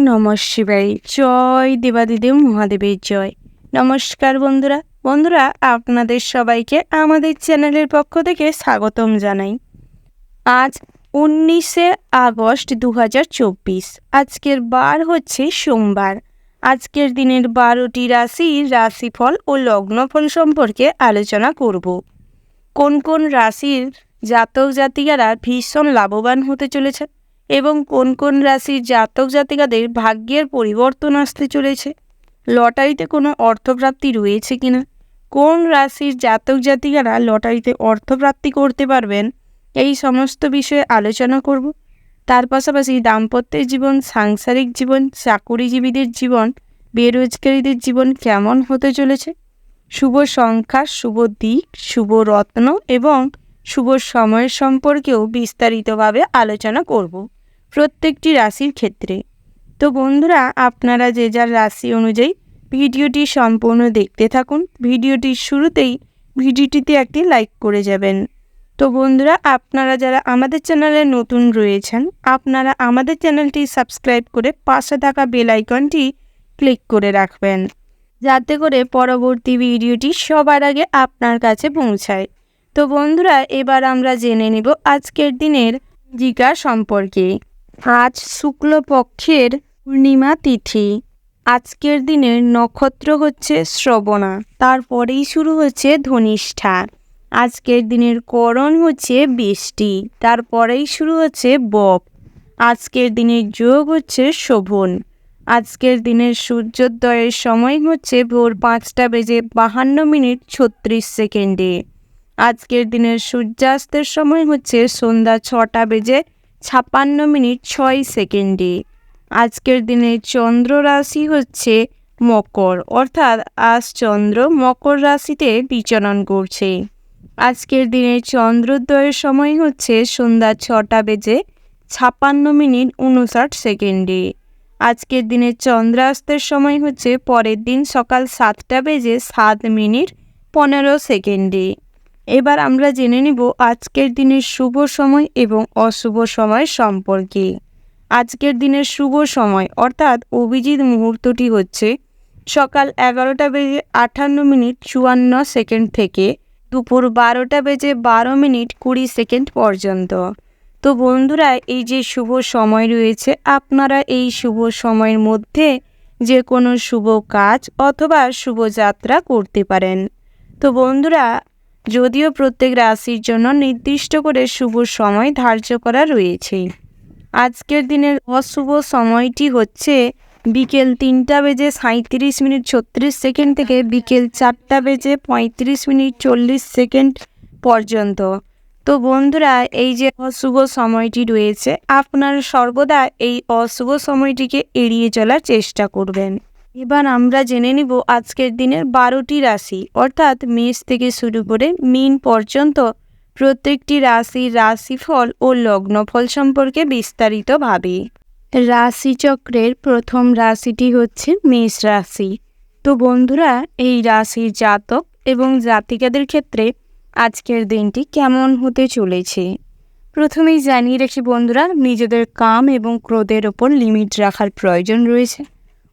নমঃ শিবায়। জয় দেবাদিদেব মহাদেবের জয়। নমস্কার বন্ধুরা আপনাদের সবাইকে আমাদের চ্যানেলের পক্ষ থেকে স্বাগতম জানাই। আজ 19শে আগস্ট 2024। আজকের বার হচ্ছে সোমবার। আজকের দিনের 12টি রাশির রাশিফল ও লগ্নফল সম্পর্কে আলোচনা করব। কোন কোন রাশির জাতক জাতিকারা ভীষণ লাভবান হতে চলেছে এবং কোন কোন রাশির জাতক জাতিকাদের ভাগ্যের পরিবর্তন আসতে চলেছে, লটারিতে কোনো অর্থপ্রাপ্তি রয়েছে কিনা, কোন রাশির জাতক জাতিকারা লটারিতে অর্থপ্রাপ্তি করতে পারবেন, এই সমস্ত বিষয়ে আলোচনা করব। তার পাশাপাশি দাম্পত্যের জীবন, সাংসারিক জীবন, চাকুরিজীবীদের জীবন, বেরোজগারীদের জীবন কেমন হতে চলেছে, শুভ সংখ্যা, শুভ দিক, শুভ রত্ন এবং শুভ সময়ের সম্পর্কেও বিস্তারিতভাবে আলোচনা করব প্রত্যেকটি রাশির ক্ষেত্রে। তো বন্ধুরা, আপনারা যে যার রাশি অনুযায়ী ভিডিওটি সম্পূর্ণ দেখতে থাকুন। ভিডিওটির শুরুতেই ভিডিওটিতে একটি লাইক করে যাবেন। তো বন্ধুরা, আপনারা যারা আমাদের চ্যানেলে নতুন রয়েছেন, আপনারা আমাদের চ্যানেলটি সাবস্ক্রাইব করে পাশে থাকা বেল আইকনটি ক্লিক করে রাখবেন, যাতে করে পরবর্তী ভিডিওটি সবার আগে আপনার কাছে পৌঁছায়। তো বন্ধুরা, এবার আমরা জেনে নেব আজকের দিনের জিকা সম্পর্কে। আজ শুক্লপক্ষের পূর্ণিমা তিথি। আজকের দিনের নক্ষত্র হচ্ছে শ্রবণা, তারপরেই শুরু হচ্ছে ধনিষ্ঠা। আজকের দিনের করণ হচ্ছে বৃষ্টি, তারপরেই শুরু হচ্ছে বপ। আজকের দিনের যোগ হচ্ছে শোভন। আজকের দিনের সূর্যোদয়ের সময় হচ্ছে ভোর 5:52:36। আজকের দিনের সূর্যাস্তের সময় হচ্ছে সন্ধ্যা 6:56:06। আজকের দিনের চন্দ্র রাশি হচ্ছে মকর, অর্থাৎ আজ চন্দ্র মকর রাশিতে বিচরণ করছে। আজকের দিনের চন্দ্রোদয়ের সময় হচ্ছে সন্ধ্যা 6:56:59। আজকের দিনের চন্দ্রাস্তের সময় হচ্ছে পরের দিন সকাল 7:07:15। এবার আমরা জেনে নিব আজকের দিনের শুভ সময় এবং অশুভ সময় সম্পর্কে। আজকের দিনের শুভ সময় অর্থাৎ অভিজিৎ মুহূর্তটি হচ্ছে সকাল 11:58:54 থেকে দুপুর 12:12:20 পর্যন্ত। তো বন্ধুরা, এই যে শুভ সময় রয়েছে, আপনারা এই শুভ সময়ের মধ্যে যে কোনো শুভ কাজ অথবা শুভযাত্রা করতে পারেন। তো বন্ধুরা, যদিও প্রত্যেক রাশির জন্য নির্দিষ্ট করে শুভ সময় ধার্য করা রয়েছে, আজকের দিনের অশুভ সময়টি হচ্ছে বিকেল 3:37:36 থেকে বিকেল 4:35:40 পর্যন্ত। তো বন্ধুরা, এই যে অশুভ সময়টি রয়েছে, আপনারা সর্বদা এই অশুভ সময়টিকে এড়িয়ে চলার চেষ্টা করবেন। এবার আমরা জেনে নিব আজকের দিনের 12টি রাশি অর্থাৎ মেষ থেকে শুরু করে মীন পর্যন্ত প্রত্যেকটি রাশির রাশিফল ও লগ্নফল সম্পর্কে বিস্তারিতভাবে। রাশিচক্রের প্রথম রাশিটি হচ্ছে মেষ রাশি। তো বন্ধুরা, এই রাশির জাতক এবং জাতিকাদের ক্ষেত্রে আজকের দিনটি কেমন হতে চলেছে। প্রথমেই জানিয়ে রাখি বন্ধুরা, নিজেদের কাম এবং ক্রোধের ওপর লিমিট রাখার প্রয়োজন রয়েছে।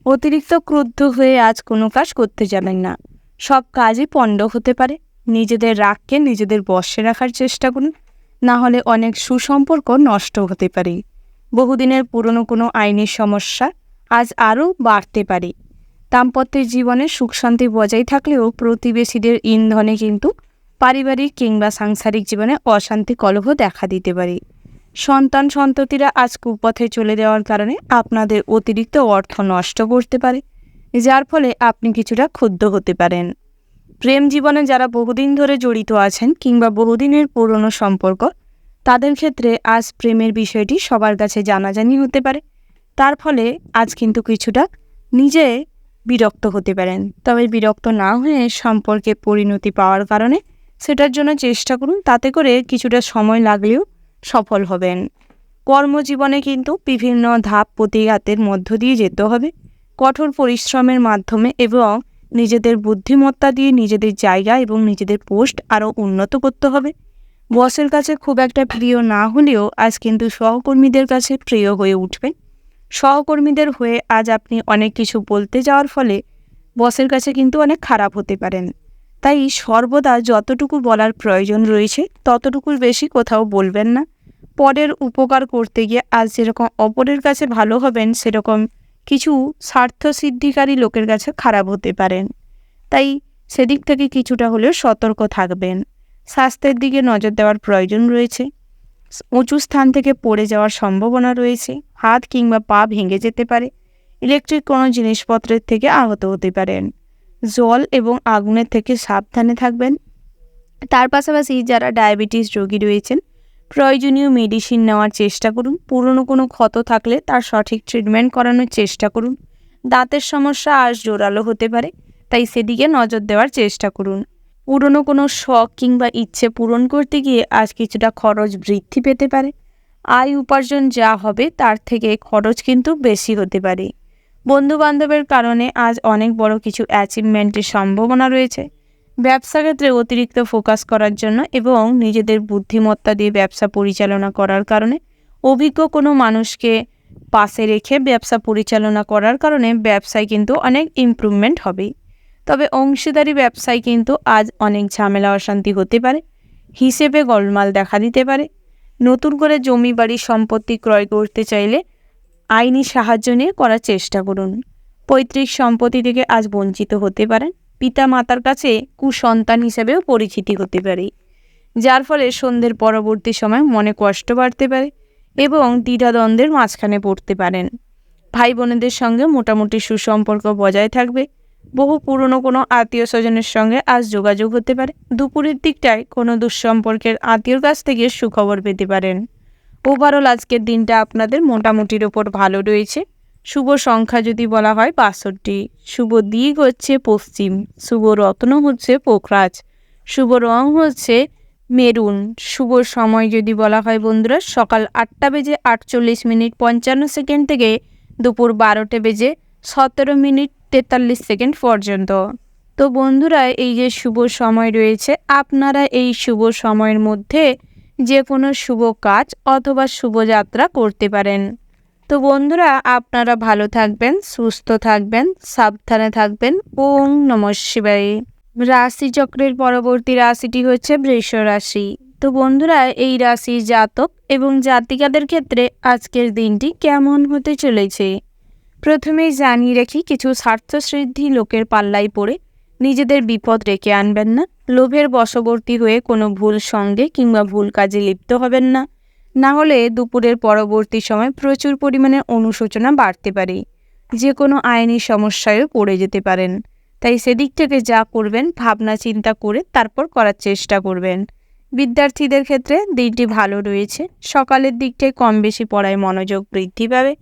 অতিরিক্ত ক্রুদ্ধ হয়ে আজ কোনো কাজ করতে যাবেন না, সব কাজই পণ্ড হতে পারে। নিজেদের রাগকে নিজেদের বশে রাখার চেষ্টা করুন, না হলে অনেক সুসম্পর্ক নষ্ট হতে পারে। বহুদিনের পুরনো কোনো আইনি সমস্যা আজ আরও বাড়তে পারে। দাম্পত্যের জীবনে সুখ শান্তি বজায় থাকলেও প্রতিবেশীদের ইন্ধনে কিন্তু পারিবারিক কিংবা সাংসারিক জীবনে অশান্তি কলহ দেখা দিতে পারে। সন্ততিরা আজ কুপথে চলে যাওয়ার কারণে আপনাদের অতিরিক্ত অর্থ নষ্ট করতে পারে, যার ফলে আপনি কিছুটা ক্ষুব্ধ হতে পারেন। প্রেম জীবনে যারা বহুদিন ধরে জড়িত আছেন কিংবা বহুদিনের পুরনো সম্পর্ক, তাদের ক্ষেত্রে আজ প্রেমের বিষয়টি সবার কাছে জানাজানি হতে পারে। তার ফলে আজ কিন্তু কিছুটা নিজে বিরক্ত হতে পারেন। তবে বিরক্ত না হয়ে সম্পর্কে পরিণতি পাওয়ার কারণে সেটার জন্য চেষ্টা করুন, তাতে করে কিছুটা সময় লাগলেও সফল হবেন। কর্মজীবনে কিন্তু বিভিন্ন ধাপ প্রতিঘাতের মধ্য দিয়ে যেতে হবে। কঠোর পরিশ্রমের মাধ্যমে এবং নিজেদের বুদ্ধিমত্তা দিয়ে নিজেদের জায়গা এবং নিজেদের পোস্ট আরও উন্নত করতে হবে। বসের কাছে খুব একটা প্রিয় না হলেও আজ কিন্তু সহকর্মীদের কাছে প্রিয় হয়ে উঠবেন। সহকর্মীদের হয়ে আজ আপনি অনেক কিছু বলতে যাওয়ার ফলে বসের কাছে কিন্তু অনেক খারাপ হতে পারেন। তাই সর্বদা যতটুকু বলার প্রয়োজন রয়েছে ততটুকুর বেশি কোথাও বলবেন না। পরের উপকার করতে গিয়ে আজ যেরকম অপরের কাছে ভালো হবেন, সেরকম কিছু স্বার্থসিদ্ধিকারী লোকের কাছে খারাপ হতে পারেন। তাই সেদিক থেকে কিছুটা হলেও সতর্ক থাকবেন। স্বাস্থ্যের দিকে নজর দেওয়ার প্রয়োজন রয়েছে। উঁচু স্থান থেকে পড়ে যাওয়ার সম্ভাবনা রয়েছে। হাত কিংবা পা ভেঙে যেতে পারে। ইলেকট্রিক কোনো জিনিসপত্রের থেকে আহত হতে পারেন। জল এবং আগুনের থেকে সাবধানে থাকবেন। তার পাশাপাশি যারা ডায়াবেটিস রোগী রয়েছেন, প্রয়োজনীয় মেডিসিন নেওয়ার চেষ্টা করুন। পুরনো কোনো ক্ষত থাকলে তার সঠিক ট্রিটমেন্ট করানোর চেষ্টা করুন। দাঁতের সমস্যা আজ জোরালো হতে পারে, তাই সেদিকে নজর দেওয়ার চেষ্টা করুন। পুরনো কোনো শখ কিংবা ইচ্ছে পূরণ করতে গিয়ে আজ কিছুটা খরচ বৃদ্ধি পেতে পারে। আয় উপার্জন যা হবে তার থেকে খরচ কিন্তু বেশি হতে পারে। বন্ধুবান্ধবের কারণে আজ অনেক বড় কিছু অ্যাচিভমেন্টের সম্ভাবনা রয়েছে। ব্যবসা ক্ষেত্রে অতিরিক্ত ফোকাস করার জন্য এবং নিজেদের বুদ্ধিমত্তা দিয়ে ব্যবসা পরিচালনা করার কারণে, অভিজ্ঞ কোনো মানুষকে পাশে রেখে ব্যবসা পরিচালনা করার কারণে ব্যবসায় কিন্তু অনেক ইমপ্রুভমেন্ট হবে। তবে অংশীদারি ব্যবসায় কিন্তু আজ অনেক ঝামেলা অশান্তি হতে পারে। হিসেবে গোলমাল দেখা দিতে পারে। নতুন করে জমি বাড়ি সম্পত্তি ক্রয় করতে চাইলে আইনি সাহায্য নিয়ে করার চেষ্টা করুন। পৈতৃক সম্পত্তি থেকে আজ বঞ্চিত হতে পারেন। পিতা মাতার কাছে কুসন্তান হিসেবেও পরিচিতি হতে পারে, যার ফলে সন্ধ্যের পরবর্তী সময় মনে কষ্ট বাড়তে পারে এবং দ্বিধাদ্বন্দ্বের মাঝখানে পড়তে পারেন। ভাই বোনেদের সঙ্গে মোটামুটি সুসম্পর্ক বজায় থাকবে। বহু পুরনো কোনো আত্মীয় স্বজনের সঙ্গে আজ যোগাযোগ হতে পারে। দুপুরের দিকটায় কোনো দুঃসম্পর্কের আত্মীয়র কাছ থেকে সুখবর পেতে পারেন। ওভারঅল আজকের দিনটা আপনাদের মোটামুটির ওপর ভালো রয়েছে। শুভ সংখ্যা যদি বলা হয় 62, শুভ দিক হচ্ছে পশ্চিম, শুভ রত্ন হচ্ছে পোখরাজ, শুভ রং হচ্ছে মেরুন। শুভ সময় যদি বলা হয় বন্ধুরা, সকাল 8:48:55 থেকে দুপুর 12:17:43 পর্যন্ত। তো বন্ধুরা, এই যে শুভ সময় রয়েছে, আপনারা এই শুভ সময়ের মধ্যে যে কোনো শুভ কাজ অথবা শুভযাত্রা করতে পারেন। তো বন্ধুরা, আপনারা ভালো থাকবেন, সুস্থ থাকবেন, সাবধানে থাকবেন। ওম নমঃ শিবায়। রাশিচক্রের পরবর্তী রাশিটি হচ্ছে বৃষ রাশি। তো বন্ধুরা, এই রাশির জাতক এবং জাতিকাদের ক্ষেত্রে আজকের দিনটি কেমন হতে চলেছে প্রথমেই জানিয়ে রাখি, কিছু স্বার্থসিদ্ধি লোকের পাল্লায় পড়ে নিজেদের বিপদ ডেকে আনবেন না। লোভের বশবর্তী হয়ে কোনো ভুল সঙ্গে কিংবা ভুল কাজে লিপ্ত হবেন না। না হলে দুপুরের পরবর্তী সময় প্রচুর পরিমাণে অনুশোচনা বাড়তে পারে। যে কোনো আইনি সমস্যায়ও পড়ে যেতে পারেন। তাই সেদিক থেকে যা করবেন ভাবনা চিন্তা করে তারপর করার চেষ্টা করবেন। বিদ্যার্থীদের ক্ষেত্রে দিনটি ভালো রয়েছে। সকালের দিকটায় কম বেশি পড়ায় মনোযোগ বৃদ্ধি পাবে।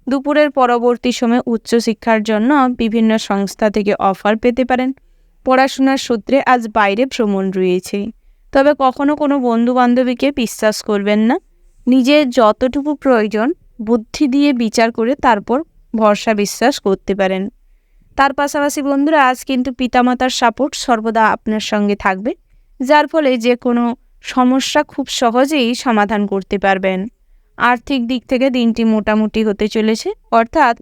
দুপুরের পরবর্তী সময় উচ্চশিক্ষার জন্য বিভিন্ন সংস্থা থেকে অফার পেতে পারেন। পড়াশোনার সূত্রে আজ বাইরে ভ্রমণ রয়েছে। তবে কখনো কোনো বন্ধুবান্ধবীকে বিশ্বাস করবেন না। নিজের যতটুকু প্রয়োজন বুদ্ধি দিয়ে বিচার করে তারপর ভরসা বিশ্বাস করতে পারেন। তার পাশাপাশি বন্ধুরা, আজ কিন্তু পিতামাতার সাপোর্ট সর্বদা আপনার সঙ্গে থাকবে, যার ফলে যে কোনো সমস্যা খুব সহজেই সমাধান করতে পারবেন। আর্থিক দিক থেকে দিনটি মোটামুটি হতে চলেছে, অর্থাৎ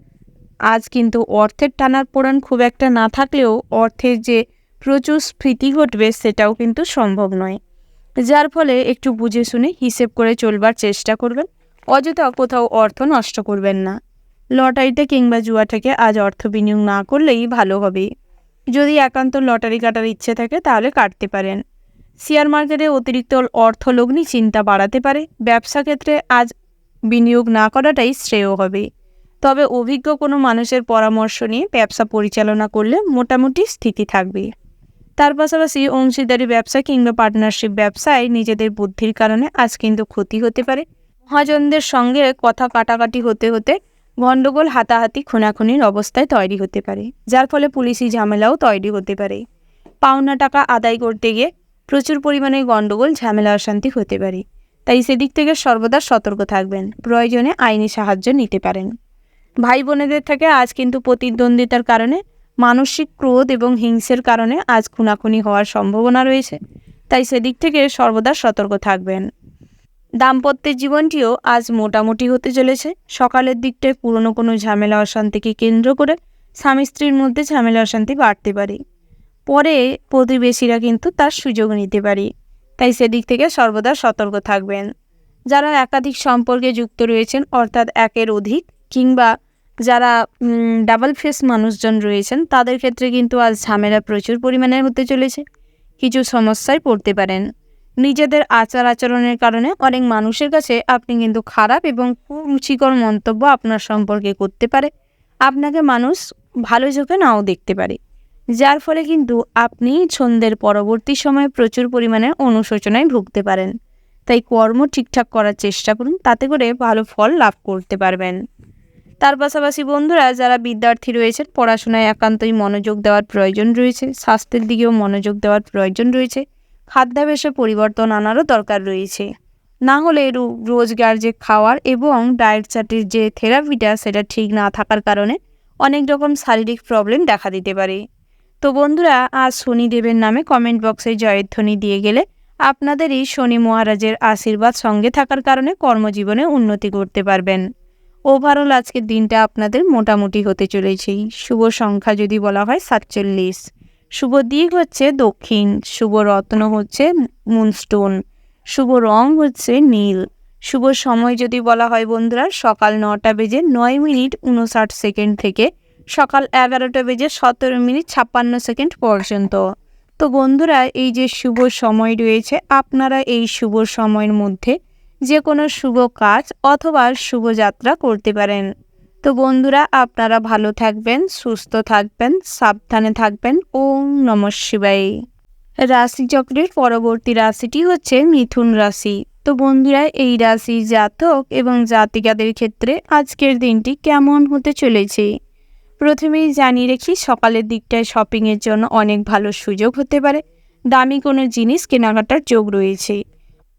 আজ কিন্তু অর্থের টানাপোড়েন খুব একটা না থাকলেও অর্থের যে প্রচুর স্ফীতি ঘটবে সেটাও কিন্তু সম্ভব নয়, যার ফলে একটু বুঝে শুনে হিসেব করে চলবার চেষ্টা করবেন। অযথা কোথাও অর্থ নষ্ট করবেন না। লটারিতে কিংবা জুয়া থেকে আজ অর্থ বিনিয়োগ না করলেই ভালো হবে। যদি একান্ত লটারি কাটার ইচ্ছে থাকে তাহলে কাটতে পারেন। শেয়ার মার্কেটে অতিরিক্ত অর্থলগ্নি চিন্তা বাড়াতে পারে। ব্যবসা ক্ষেত্রে আজ বিনিয়োগ না করাটাই শ্রেয় হবে। তবে অভিজ্ঞ কোনো মানুষের পরামর্শ নিয়ে ব্যবসা পরিচালনা করলে মোটামুটি স্থিতি থাকবে। তার পাশাপাশি অংশীদারি ব্যবসা কিংবা পার্টনারশিপ ব্যবসায় নিজেদের বুদ্ধির কারণে আজ কিন্তু ক্ষতি হতে পারে। মহাজনদের সঙ্গে কথা কাটাকাটি হতে হতে গণ্ডগোল, হাতাহাতি, খুনাখুনির অবস্থায় তৈরি হতে পারে, যার ফলে পুলিশি ঝামেলাও তৈরি হতে পারে। পাওনা টাকা আদায় করতে গিয়ে প্রচুর পরিমাণে গণ্ডগোল, ঝামেলা অশান্তি হতে পারে। তাই সেদিক থেকে সর্বদা সতর্ক থাকবেন। প্রয়োজনে আইনি সাহায্য নিতে পারেন। ভাই বোনেদের থেকে আজ কিন্তু প্রতিদ্বন্দ্বিতার কারণে, মানসিক ক্রোধ এবং হিংসের কারণে আজ খুনাখুনি হওয়ার সম্ভাবনা রয়েছে। তাই সেদিক থেকে সর্বদা সতর্ক থাকবেন। দাম্পত্যের জীবনটিও আজ মোটামুটি হতে চলেছে। সকালের দিকটায় পুরনো কোনো ঝামেলা অশান্তিকে কেন্দ্র করে স্বামী স্ত্রীর মধ্যে ঝামেলা অশান্তি বাড়তে পারে। পরে প্রতিবেশীরা কিন্তু তার সুযোগ নিতে পারে, তাই সেদিক থেকে সর্বদা সতর্ক থাকবেন। যারা একাধিক সম্পর্কে যুক্ত রয়েছেন, অর্থাৎ একের অধিক কিংবা যারা ডাবল ফেস মানুষজন রয়েছেন, তাদের ক্ষেত্রে কিন্তু আজ ঝামেলা প্রচুর পরিমাণে হতে চলেছে। কিছু সমস্যায় পড়তে পারেন। নিজেদের আচার আচরণের কারণে অনেক মানুষের কাছে আপনি কিন্তু খারাপ এবং কুরুচিকর মন্তব্য আপনার সম্পর্কে করতে পারে। আপনাকে মানুষ ভালো চোখে নাও দেখতে পারে, যার ফলে কিন্তু আপনি ছন্দের পরবর্তী সময়ে প্রচুর পরিমাণে অনুশোচনায় ভুগতে পারেন। তাই কর্ম ঠিকঠাক করার চেষ্টা করুন, তাতে করে ভালো ফল লাভ করতে পারবেন। তার পাশাপাশি বন্ধুরা, যারা বিদ্যার্থী রয়েছেন, পড়াশোনায় একান্তই মনোযোগ দেওয়ার প্রয়োজন রয়েছে। স্বাস্থ্যের দিকেও মনোযোগ দেওয়ার প্রয়োজন রয়েছে। খাদ্যাভ্যাসে পরিবর্তন আনারও দরকার রয়েছে। না হলে রোজগার যে খাওয়ার এবং ডায়েট চার্টের যে থেরাপিটা, সেটা ঠিক না থাকার কারণে অনেক রকম শারীরিক প্রবলেম দেখা দিতে পারে। তো বন্ধুরা, আজ শনিদেবের নামে কমেন্ট বক্সে জয়ধ্বনি দিয়ে গেলে আপনাদেরই শনি মহারাজের আশীর্বাদ সঙ্গে থাকার কারণে কর্মজীবনে উন্নতি করতে পারবেন। ওভারঅল আজকের দিনটা আপনাদের মোটামুটি হতে চলেছে। শুভ সংখ্যা যদি বলা হয় 47, শুভ দিক হচ্ছে দক্ষিণ, শুভ রত্ন হচ্ছে মুনস্টোন, শুভ রং হচ্ছে নীল, শুভ সময় যদি বলা হয় বন্ধুরা সকাল 9:09:59 থেকে সকাল 11:17:56 পর্যন্ত। তো বন্ধুরা, এই যে শুভ সময় রয়েছে, আপনারা এই শুভ সময়ের মধ্যে যে কোনো শুভ কাজ অথবা শুভযাত্রা করতে পারেন। তো বন্ধুরা, আপনারা ভালো থাকবেন, সুস্থ থাকবেন, সাবধানে থাকবেন। ওম নমঃ শিবায়। রাশিচক্রের পরবর্তী রাশিটি হচ্ছে মিথুন রাশি। তো বন্ধুরা, এই রাশি জাতক এবং জাতিকাদের ক্ষেত্রে আজকের দিনটি কেমন হতে চলেছে প্রথমেই জানিয়ে রেখি, সকালের দিকটায় শপিংয়ের জন্য অনেক ভালো সুযোগ হতে পারে। দামি কোনো জিনিস কেনাকাটার যোগ রয়েছে।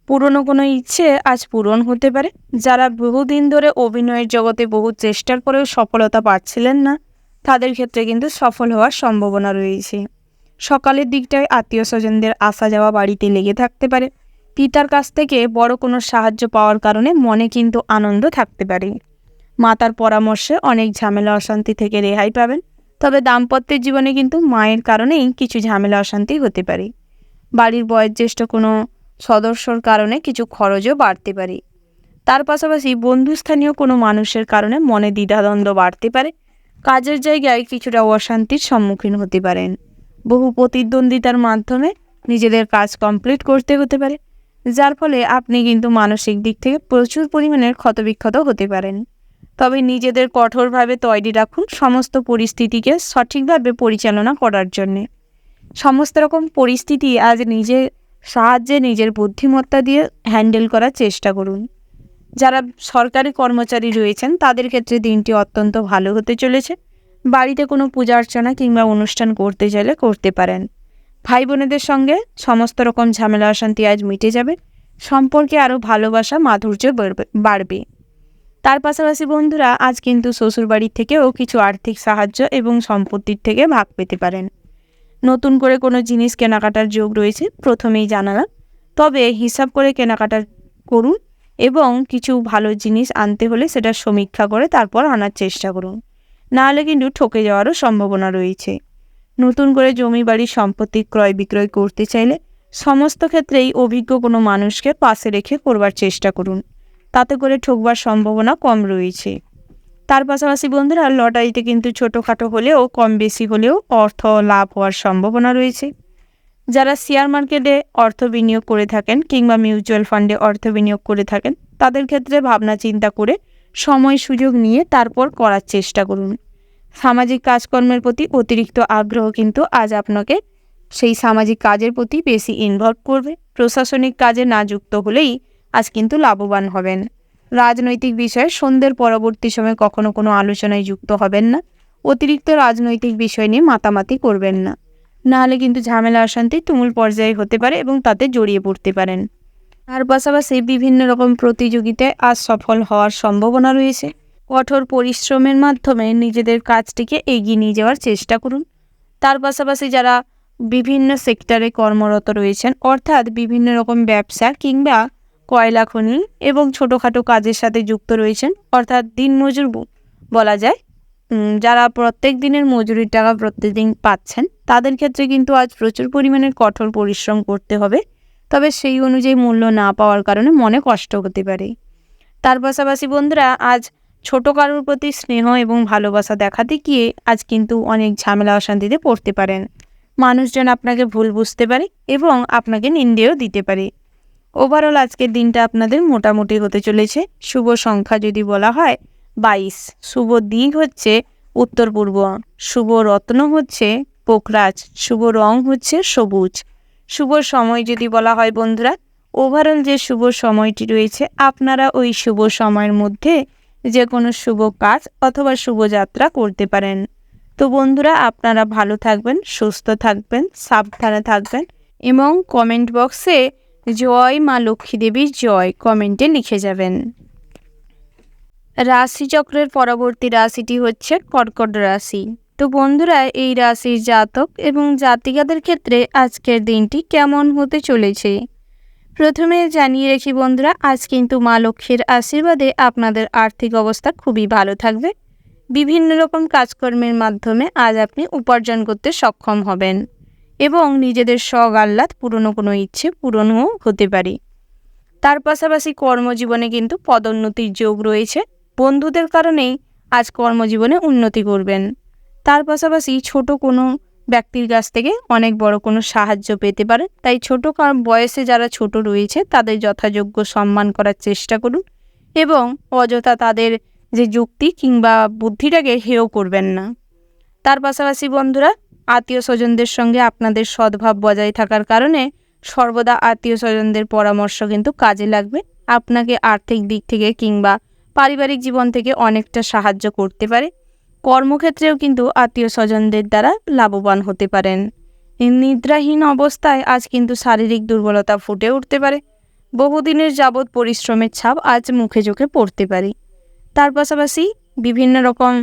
পুরনো কোনো ইচ্ছে আজ পূরণ হতে পারে। যারা বহুদিন ধরে অভিনয়ের জগতে বহু চেষ্টার পরেও সফলতা পাচ্ছিলেন না, তাদের ক্ষেত্রে কিন্তু সফল হওয়ার সম্ভাবনা রয়েছে। সকালের দিকটায় আত্মীয় স্বজনদের আসা যাওয়া বাড়িতে লেগে থাকতে পারে। পিতার কাছ থেকে বড় কোনো সাহায্য পাওয়ার কারণে মনে কিন্তু আনন্দ থাকতে পারে। মাতার পরামর্শে অনেক ঝামেলা অশান্তি থেকে রেহাই পাবেন। তবে দাম্পত্যের জীবনে কিন্তু মায়ের কারণেই কিছু ঝামেলা অশান্তি হতে পারে। বাড়ির বয়োজ্যেষ্ঠ কোনো সদস্যর কারণে কিছু খরচও বাড়তে পারে। তার পাশাপাশি বন্ধুস্থানীয় কোনো মানুষের কারণে মনে দ্বিধাদ্বন্দ্ব বাড়তে পারে। কাজের জায়গায় কিছুটা অশান্তির সম্মুখীন হতে পারেন। বহু প্রতিদ্বন্দ্বিতার মাধ্যমে নিজেদের কাজ কমপ্লিট করতে হতে পারে, যার ফলে আপনি কিন্তু মানসিক দিক থেকে প্রচুর পরিমাণের ক্ষতবিক্ষত হতে পারেন। তবে নিজেদের কঠোরভাবে তৈরি রাখুন সমস্ত পরিস্থিতিকে সঠিকভাবে পরিচালনা করার জন্যে। সমস্ত রকম পরিস্থিতি আজ নিজের সাহায্যে নিজের বুদ্ধিমত্তা দিয়ে হ্যান্ডেল করার চেষ্টা করুন। যারা সরকারি কর্মচারী রয়েছেন, তাদের ক্ষেত্রে দিনটি অত্যন্ত ভালো হতে চলেছে। বাড়িতে কোনো পূজা অর্চনা কিংবা অনুষ্ঠান করতে চাইলে করতে পারেন। ভাই বোনেদের সঙ্গে সমস্ত রকম ঝামেলা অশান্তি আজ মিটে যাবে। সম্পর্কে আরও ভালোবাসা মাধুর্য বাড়বে। তার পাশাপাশি বন্ধুরা, আজ কিন্তু শ্বশুরবাড়ির থেকেও কিছু আর্থিক সাহায্য এবং সম্পত্তির থেকে ভাগ পেতে পারেন। নতুন করে কোনো জিনিস কেনাকাটার যোগ রয়েছে, প্রথমেই জানালাম। তবে হিসাব করে কেনাকাটা করুন এবং কিছু ভালো জিনিস আনতে হলে সেটা সমীক্ষা করে তারপর আনার চেষ্টা করুন, নাহলে কিন্তু ঠকে যাওয়ারও সম্ভাবনা রয়েছে। নতুন করে জমি বাড়ি সম্পত্তি ক্রয় বিক্রয় করতে চাইলে সমস্ত ক্ষেত্রেই অভিজ্ঞ কোনো মানুষকে পাশে রেখে করবার চেষ্টা করুন, তাতে করে ঠকবার সম্ভাবনা কম রয়েছে। তার পাশাপাশি বন্ধুরা, লটারিতে কিন্তু ছোটোখাটো হলেও কম বেশি হলেও অর্থ লাভ হওয়ার সম্ভাবনা রয়েছে। যারা শেয়ার মার্কেটে অর্থ বিনিয়োগ করে থাকেন কিংবা মিউচুয়াল ফান্ডে অর্থ বিনিয়োগ করে থাকেন, তাদের ক্ষেত্রে ভাবনা চিন্তা করে সময় সুযোগ নিয়ে তারপর করার চেষ্টা করুন। সামাজিক কাজকর্মের প্রতি অতিরিক্ত আগ্রহ কিন্তু আজ আপনাকে সেই সামাজিক কাজের প্রতি বেশি ইনভলভ করবে। প্রশাসনিক কাজে না যুক্ত হলেই আজ কিন্তু লাভবান হবেন। রাজনৈতিক বিষয়ে সন্ধ্যের পরবর্তী সময়ে কখনো কোনো আলোচনায় যুক্ত হবেন না। অতিরিক্ত রাজনৈতিক বিষয় নিয়ে মাতামাতি করবেন না, নাহলে কিন্তু ঝামেলা অশান্তি তুমুল পর্যায়ে হতে পারে এবং তাতে জড়িয়ে পড়তে পারেন। তার পাশাপাশি বিভিন্ন রকম প্রতিযোগিতায় আজ সফল হওয়ার সম্ভাবনা রয়েছে। কঠোর পরিশ্রমের মাধ্যমে নিজেদের কাজটিকে এগিয়ে নিয়ে যাওয়ার চেষ্টা করুন। তার পাশাপাশি যারা বিভিন্ন সেক্টরে কর্মরত রয়েছেন, অর্থাৎ বিভিন্ন রকম ব্যবসা কিংবা কয়লা খনি এবং ছোটোখাটো কাজের সাথে যুক্ত রয়েছেন, অর্থাৎ দিনমজুর বলা যায়। যারা প্রত্যেক দিনের মজুরির টাকা প্রত্যেকদিন পাচ্ছেন, তাদের ক্ষেত্রে কিন্তু আজ প্রচুর পরিমাণে কঠোর পরিশ্রম করতে হবে। তবে সেই অনুযায়ী মূল্য না পাওয়ার কারণে মনে কষ্ট হতে পারে। তার পাশাপাশি বন্ধুরা, আজ ছোট কারোর প্রতি স্নেহ এবং ভালোবাসা দেখাতে গিয়ে আজ কিন্তু অনেক ঝামেলা অশান্তিতে পড়তে পারেন। মানুষজন আপনাকে ভুল বুঝতে পারে এবং আপনাকে নিন্দেও দিতে পারে। ওভারঅল আজকের দিনটা আপনাদের মোটামুটি হতে চলেছে। শুভ সংখ্যা যদি বলা হয় 22, শুভ দিক হচ্ছে উত্তর পূর্ব, শুভ রত্ন হচ্ছে পোখরাজ, শুভ রং হচ্ছে সবুজ। শুভ সময় যদি বলা হয় বন্ধুরা, ওভারঅল যে শুভ সময়টি রয়েছে, আপনারা ওই শুভ সময়ের মধ্যে যে কোনো শুভ কাজ অথবা শুভযাত্রা করতে পারেন। তো বন্ধুরা, আপনারা ভালো থাকবেন, সুস্থ থাকবেন, সাবধানে থাকবেন এবং কমেন্ট বক্সে জয় মা লক্ষ্মী দেবীর জয় কমেন্টে লিখে যাবেন। রাশিচক্রের পরবর্তী রাশিটি হচ্ছে কর্কট রাশি। তো বন্ধুরা, এই রাশির জাতক এবং জাতিকাদের ক্ষেত্রে আজকের দিনটি কেমন হতে চলেছে প্রথমে জানিয়ে রাখি বন্ধুরা, আজ কিন্তু মা লক্ষ্মীর আশীর্বাদে আপনাদের আর্থিক অবস্থা খুবই ভালো থাকবে। বিভিন্ন রকম কাজকর্মের মাধ্যমে আজ আপনি উপার্জন করতে সক্ষম হবেন এবং নিজেদের শখ আহ্লাদ পুরনো কোনো ইচ্ছে পূরণও হতে পারে। তার পাশাপাশি কর্মজীবনে কিন্তু পদোন্নতির যোগ রয়েছে। বন্ধুদের কারণেই আজ কর্মজীবনে উন্নতি করবেন। তার পাশাপাশি ছোট কোনো ব্যক্তির কাছ থেকে অনেক বড় কোনো সাহায্য পেতে পারেন। তাই ছোট বয়সে যারা ছোট রয়েছে তাদের যথাযোগ্য সম্মান করার চেষ্টা করুন এবং অযথা তাদের যে যুক্তি কিংবা বুদ্ধিটাকে হেয় করবেন না। তার পাশাপাশি বন্ধুরা, আত্মীয় স্বজনদের সঙ্গে আপনাদের সদ্ভাব বজায় থাকার কারণে সর্বদা আত্মীয় স্বজনদের পরামর্শ কিন্তু কাজে লাগবে। আপনাকে আর্থিক দিক থেকে কিংবা পারিবারিক জীবন থেকে অনেকটা সাহায্য করতে পারে। কর্মক্ষেত্রেও কিন্তু আত্মীয় স্বজনদের দ্বারা লাভবান হতে পারেন। নিদ্রাহীন অবস্থায় আজ কিন্তু শারীরিক দুর্বলতা ফুটে উঠতে পারে। বহুদিনের যাবৎ পরিশ্রমের ছাপ আজ মুখে চোখে পড়তে পারে। তার পাশাপাশি বিভিন্ন রকম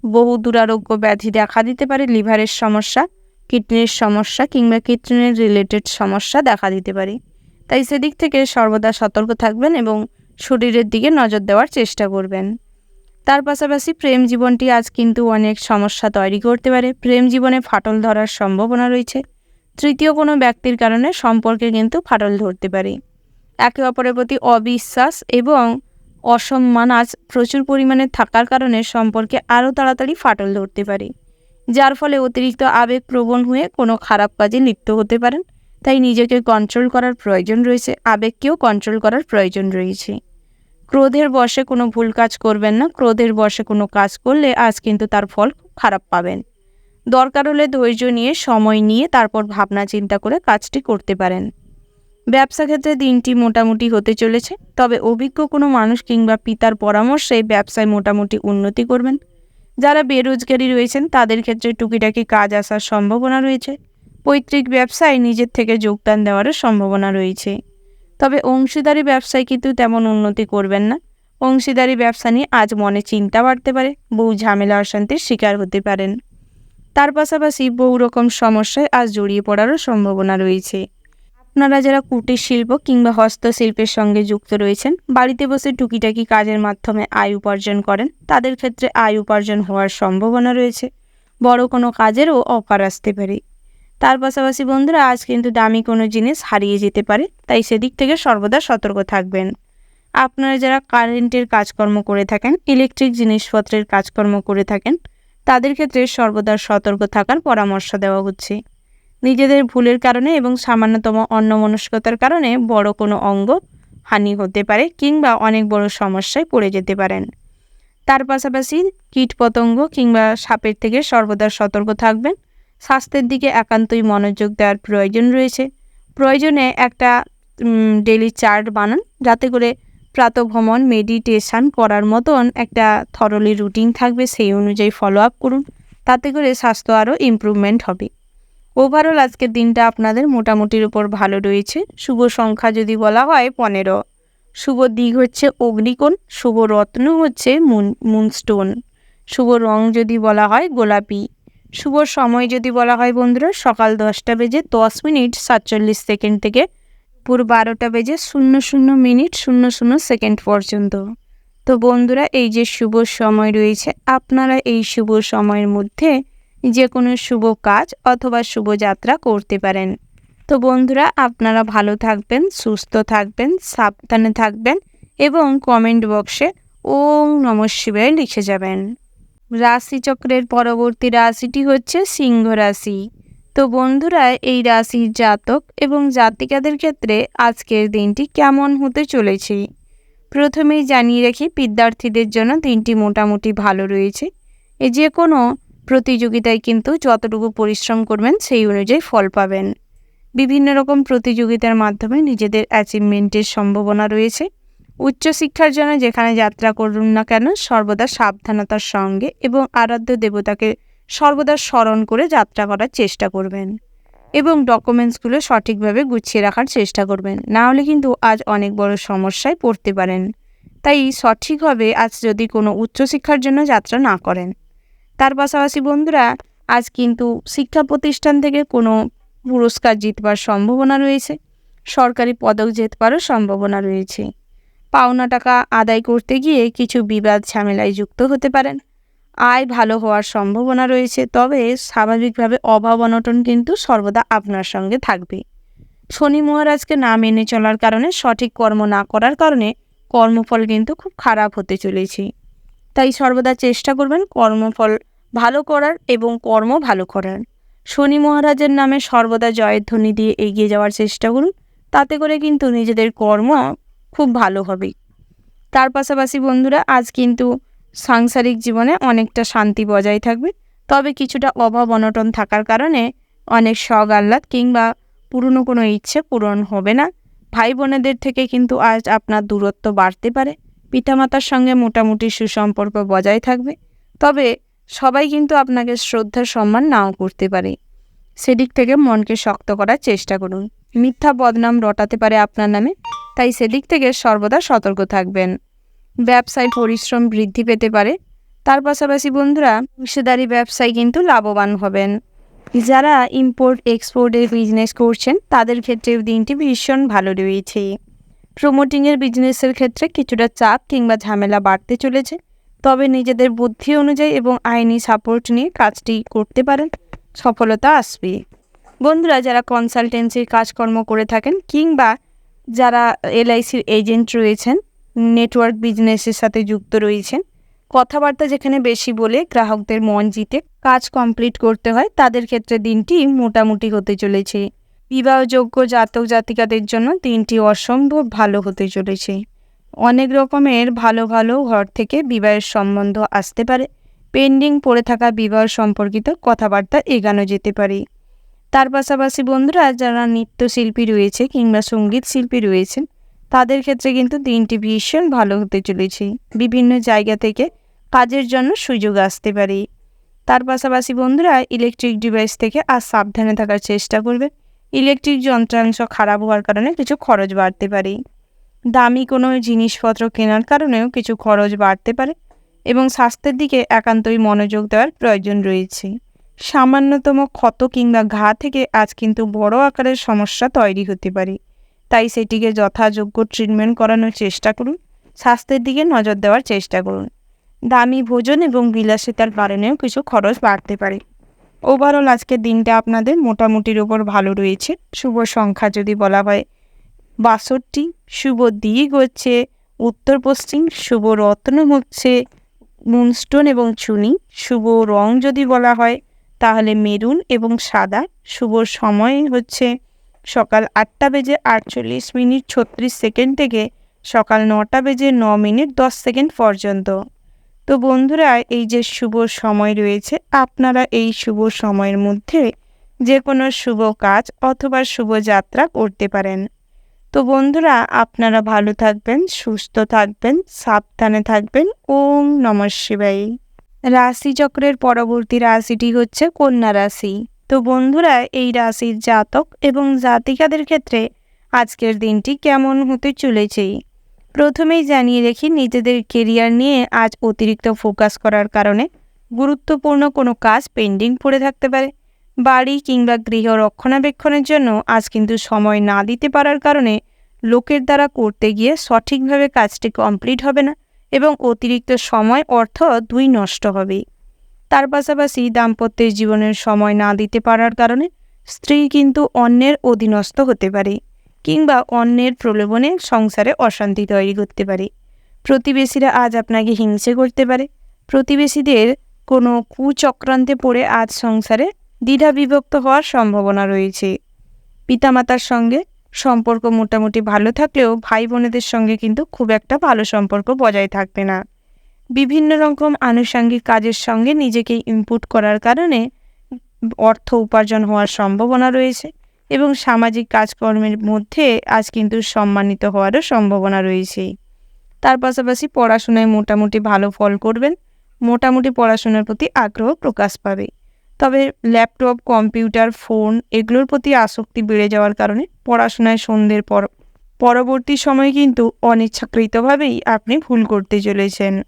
বহু দুরারোগ্য ব্যাধি দেখা দিতে পারে। লিভারের সমস্যা, কিডনির সমস্যা কিংবা কিডনির রিলেটেড সমস্যা দেখা দিতে পারে। তাই সেদিক থেকে সর্বদা সতর্ক থাকবেন এবং শরীরের দিকে নজর দেওয়ার চেষ্টা করবেন। তার পাশাপাশি প্রেম জীবনটি আজ কিন্তু অনেক সমস্যা তৈরি করতে পারে। প্রেম জীবনে ফাটল ধরার সম্ভাবনা রয়েছে। তৃতীয় কোনো ব্যক্তির কারণে সম্পর্কে কিন্তু ফাটল ধরতে পারে। একে অপরের প্রতি অবিশ্বাস এবং অসম্মান আজ প্রচুর পরিমাণে থাকার কারণে সম্পর্কে আরও তাড়াতাড়ি ফাটল ধরতে পারে, যার ফলে অতিরিক্ত আবেগপ্রবণ হয়ে কোনো খারাপ কাজে লিপ্ত হতে পারেন। তাই নিজেকে কন্ট্রোল করার প্রয়োজন রয়েছে, আবেগকেও কন্ট্রোল করার প্রয়োজন রয়েছে। ক্রোধের বশে কোনো ভুল কাজ করবেন না। ক্রোধের বশে কোনো কাজ করলে আজ কিন্তু তার ফল খুব খারাপ পাবেন। দরকার হলে ধৈর্য নিয়ে সময় নিয়ে তারপর ভাবনা চিন্তা করে কাজটি করতে পারেন। ব্যবসা ক্ষেত্রে দিনটি মোটামুটি হতে চলেছে। তবে অভিজ্ঞ কোনো মানুষ কিংবা পিতার পরামর্শে ব্যবসায় মোটামুটি উন্নতি করবেন। যারা বেরোজগারি রয়েছেন তাদের ক্ষেত্রে টুকিটাকি কাজ আসার সম্ভাবনা রয়েছে। পৈতৃক ব্যবসায় নিজের থেকে যোগদান দেওয়ারও সম্ভাবনা রয়েছে। তবে অংশীদারি ব্যবসায় কিন্তু তেমন উন্নতি করবেন না। অংশীদারি ব্যবসা নিয়ে আজ মনে চিন্তা বাড়তে পারে। বহু ঝামেলা অশান্তির শিকার হতে পারেন। তার পাশাপাশি বহু রকম সমস্যায় আজ জড়িয়ে পড়ারও সম্ভাবনা রয়েছে। আপনারা যারা কুটির শিল্প কিংবা হস্তশিল্পের সঙ্গে যুক্ত রয়েছেন, বাড়িতে বসে টুকিটাকি কাজের মাধ্যমে আয় উপার্জন করেন, তাদের ক্ষেত্রে আয় উপার্জন হওয়ার সম্ভাবনা রয়েছে। বড় কোনো কাজেরও অফার আসতে পারে। তার পাশাপাশি বন্ধুরা, আজ কিন্তু দামি কোনো জিনিস হারিয়ে যেতে পারে। তাই সেদিক থেকে সর্বদা সতর্ক থাকবেন। আপনারা যারা কারেন্টের কাজকর্ম করে থাকেন, ইলেকট্রিক জিনিসপত্রের কাজকর্ম করে থাকেন, তাদের ক্ষেত্রে সর্বদা সতর্ক থাকার পরামর্শ দেওয়া হচ্ছে। নিজেদের ভুলের কারণে এবং সামান্যতম অন্যমনস্কতার কারণে বড় কোনো অঙ্গ হানি হতে পারে কিংবা অনেক বড় সমস্যায় পড়ে যেতে পারেন। তার পাশাপাশি কীটপতঙ্গ কিংবা সাপের থেকে সর্বদা সতর্ক থাকবেন। স্বাস্থ্যের দিকে একান্তই মনোযোগ দেওয়ার প্রয়োজন রয়েছে। প্রয়োজনে একটা ডেলি চার্ট বানান, যাতে করে প্রাতঃভ্রমণ, মেডিটেশান করার মতন একটা থরলি রুটিন থাকবে। সেই অনুযায়ী ফলো আপ করুন, তাতে করে স্বাস্থ্য আরও ইমপ্রুভমেন্ট হবে। ওভারঅল আজকের দিনটা আপনাদের মোটামুটির উপর ভালো রয়েছে। শুভ সংখ্যা যদি বলা হয় 15, শুভ দিক হচ্ছে অগ্নিকোণ, শুভ রত্ন হচ্ছে মুনস্টোন, শুভ রং যদি বলা হয় গোলাপি, শুভ সময় যদি বলা হয় বন্ধুরা সকাল 10টা বেজে 10 মিনিট 47 সেকেন্ড থেকে দুপুর 12:00:00 পর্যন্ত। তো বন্ধুরা, এই যে শুভ সময় রয়েছে, আপনারা এই শুভ সময়ের মধ্যে যে কোনো শুভ কাজ অথবা শুভযাত্রা করতে পারেন। তো বন্ধুরা, আপনারা ভালো থাকবেন, সুস্থ থাকবেন, সাবধানে থাকবেন এবং কমেন্ট বক্সে ওম নমঃ শিবায় লিখে যাবেন। রাশিচক্রের পরবর্তী রাশিটি হচ্ছে সিংহ রাশি। তো বন্ধুরা, এই রাশির জাতক এবং জাতিকাদের ক্ষেত্রে আজকের দিনটি কেমন হতে চলেছে। প্রথমেই জানিয়ে রাখি, বিদ্যার্থীদের জন্য দিনটি মোটামুটি ভালো রয়েছে। যে কোনো প্রতিযোগিতায় কিন্তু যতটুকু পরিশ্রম করবেন সেই অনুযায়ী ফল পাবেন। বিভিন্ন রকম প্রতিযোগিতার মাধ্যমে নিজেদের অ্যাচিভমেন্টের সম্ভাবনা রয়েছে। উচ্চশিক্ষার জন্য যেখানে যাত্রা করুন না কেন, সর্বদা সাবধানতার সঙ্গে এবং আরাধ্য দেবতাকে সর্বদা স্মরণ করে যাত্রা করার চেষ্টা করবেন এবং ডকুমেন্টসগুলো সঠিকভাবে গুছিয়ে রাখার চেষ্টা করবেন। না হলে কিন্তু আজ অনেক বড় সমস্যায় পড়তে পারেন। তাই সঠিকভাবে আজ যদি কোনো উচ্চশিক্ষার জন্য যাত্রা না করেন। তার পাশাপাশি বন্ধুরা, আজ কিন্তু শিক্ষা প্রতিষ্ঠান থেকে কোনো পুরস্কার জিতবার সম্ভাবনা রয়েছে। সরকারি পদক জিতবারও সম্ভাবনা রয়েছে। পাওনা টাকা আদায় করতে গিয়ে কিছু বিবাদ ঝামেলায় যুক্ত হতে পারেন। আয় ভালো হওয়ার সম্ভাবনা রয়েছে, তবে স্বাভাবিকভাবে অভাব অনটন কিন্তু সর্বদা আপনার সঙ্গে থাকবে। শনি মহারাজকে না মেনে চলার কারণে, সঠিক কর্ম না করার কারণে কর্মফল কিন্তু খুব খারাপ হতে চলেছে। তাই সর্বদা চেষ্টা করবেন কর্মফল ভালো করার এবং কর্ম ভালো করার। শনি মহারাজের নামে সর্বদা জয়ের ধ্বনি দিয়ে এগিয়ে যাওয়ার চেষ্টা করুন। তাতে করে কিন্তু নিজেদের কর্ম খুব ভালো হবে। তার পাশাপাশি বন্ধুরা, আজ কিন্তু সাংসারিক জীবনে অনেকটা শান্তি বজায় থাকবে। তবে কিছুটা অভাব অনটন থাকার কারণে অনেক শখ আহ্লাদ কিংবা পুরনো কোনো ইচ্ছে পূরণ হবে না। ভাই বোনেদের থেকে কিন্তু আজ আপনার দূরত্ব বাড়তে পারে। পিতামাতার সঙ্গে মোটামুটি সুসম্পর্ক বজায় থাকবে। তবে সবাই কিন্তু আপনাকে শ্রদ্ধা সম্মান নাও করতে পারে। সেদিক থেকে মনকে শক্ত করার চেষ্টা করুন। মিথ্যা বদনাম রটাতে পারে আপনার নামে, তাই সেদিক থেকে সর্বদা সতর্ক থাকবেন। ব্যবসায় পরিশ্রম বৃদ্ধি পেতে পারে। তার পাশাপাশি বন্ধুরা, অংশীদারি ব্যবসায় কিন্তু লাভবান হবেন। যারা ইম্পোর্ট এক্সপোর্টের বিজনেস করছেন তাদের ক্ষেত্রেও দিনটি ভীষণ ভালো রয়েছে। প্রমোটিংয়ের বিজনেসের ক্ষেত্রে কিছুটা চাপ কিংবা ঝামেলা বাড়তে চলেছে। তবে নিজেদের বুদ্ধি অনুযায়ী এবং আইনি সাপোর্ট নিয়ে কাজটি করতে পারেন, সফলতা আসবে। বন্ধুরা, যারা কনসালটেন্সির কাজকর্ম করে থাকেন কিংবা যারা LICর এজেন্ট রয়েছেন, নেটওয়ার্ক বিজনেসের সাথে যুক্ত রয়েছেন, কথাবার্তা যেখানে বেশি বলে গ্রাহকদের মন জিতে কাজ কমপ্লিট করতে হয়, তাদের ক্ষেত্রে দিনটি মোটামুটি হতে চলেছে। বিবাহযোগ্য জাতক জাতিকাদের জন্য দিনটি অসম্ভব ভালো হতে চলেছে। অনেক রকমের ভালো ভালো ঘর থেকে বিবাহের সম্বন্ধ আসতে পারে। পেন্ডিং পড়ে থাকা বিবাহ সম্পর্কিত কথাবার্তা এগানো যেতে পারে। তার পাশাপাশি বন্ধুরা, যারা নৃত্যশিল্পী রয়েছে কিংবা সঙ্গীত শিল্পী রয়েছেন, তাদের ক্ষেত্রে কিন্তু দিনটি ভীষণ ভালো হতে চলেছে। বিভিন্ন জায়গা থেকে কাজের জন্য সুযোগ আসতে পারে। তার পাশাপাশি বন্ধুরা, ইলেকট্রিক ডিভাইস থেকে আজ সাবধানে থাকার চেষ্টা করবে। ইলেকট্রিক যন্ত্রাংশ খারাপ হওয়ার কারণে কিছু খরচ বাড়তে পারে। দামি কোনো জিনিসপত্র কেনার কারণেও কিছু খরচ বাড়তে পারে এবং স্বাস্থ্যের দিকে একান্তই মনোযোগ দেওয়ার প্রয়োজন রয়েছে। সামান্যতম ক্ষত কিংবা ঘা থেকে আজ কিন্তু বড় আকারের সমস্যা তৈরি হতে পারে। তাই সেটিকে যথাযোগ্য ট্রিটমেন্ট করানোর চেষ্টা করুন। স্বাস্থ্যের দিকে নজর দেওয়ার চেষ্টা করুন। দামি ভোজন এবং বিলাসিতার কারণেও কিছু খরচ বাড়তে পারে। ওভারঅল আজকের দিনটা আপনাদের মোটামুটির ওপর ভালো রয়েছে। শুভ সংখ্যা যদি বলা হয় 62, শুভ দিক হচ্ছে উত্তর পশ্চিম, শুভ রত্ন হচ্ছে মুনস্টোন এবং চুনি, শুভ রং যদি বলা হয় তাহলে মেরুন এবং সাদা, শুভ সময় হচ্ছে সকাল 8:48:36 থেকে সকাল 9:09:10 পর্যন্ত। তো বন্ধুরা, এই যে শুভ সময় রয়েছে, আপনারা এই শুভ সময়ের মধ্যে যে কোনো শুভ কাজ অথবা শুভ যাত্রা করতে পারেন। তো বন্ধুরা, আপনারা ভালো থাকবেন, সুস্থ থাকবেন, সাবধানে থাকবেন। ওম নমঃ শিবায়। রাশিচক্রের পরবর্তী রাশিটি হচ্ছে কন্যা রাশি। তো বন্ধুরা, এই রাশির জাতক এবং জাতিকাদের ক্ষেত্রে আজকের দিনটি কেমন হতে চলেছে। প্রথমেই জানিয়ে রেখি, নিজেদের কেরিয়ার নিয়ে আজ অতিরিক্ত ফোকাস করার কারণে গুরুত্বপূর্ণ কোনো কাজ পেন্ডিং পড়ে থাকতে পারে। বাড়ি কিংবা গৃহ রক্ষণাবেক্ষণের জন্য আজ কিন্তু সময় না দিতে পারার কারণে লোকের দ্বারা করতে গিয়ে সঠিকভাবে কাজটি কমপ্লিট হবে না এবং অতিরিক্ত সময় অর্থ দুই নষ্ট হবে। তার পাশাপাশি দাম্পত্যের জীবনের সময় না দিতে পারার কারণে স্ত্রী কিন্তু অন্যের অধীনস্থ হতে পারে কিংবা অন্যের প্রলোভনে সংসারে অশান্তি তৈরি করতে পারে। প্রতিবেশীরা আজ আপনাকে হিংসে করতে পারে। প্রতিবেশীদের কোনো কুচক্রান্তে পড়ে আজ সংসারে দ্বিধাবিভক্ত হওয়ার সম্ভাবনা রয়েছে। পিতামাতার সঙ্গে সম্পর্ক মোটামুটি ভালো থাকলেও ভাই বোনেদের সঙ্গে কিন্তু খুব একটা ভালো সম্পর্ক বজায় থাকবে না। বিভিন্ন রকম আনুষঙ্গিক কাজের সঙ্গে নিজেকে ইনপুট করার কারণে অর্থ উপার্জন হওয়ার সম্ভাবনা রয়েছে এবং সামাজিক কাজকর্মের মধ্যে আজ কিন্তু সম্মানিত হওয়ারও সম্ভাবনা রয়েছে। তার পাশাপাশি পড়াশোনায় মোটামুটি ভালো ফল করবেন, মোটামুটি পড়াশোনার প্রতি আগ্রহ প্রকাশ পাবে। তবে ল্যাপটপ, কম্পিউটার, ফোন এগুলোর প্রতি আসক্তি বেড়ে যাওয়ার কারণে পড়াশোনায় সন্ধ্যের পরবর্তী সময়ে কিন্তু অনিচ্ছাকৃতভাবেই আপনি ভুল করতে চলেছেন।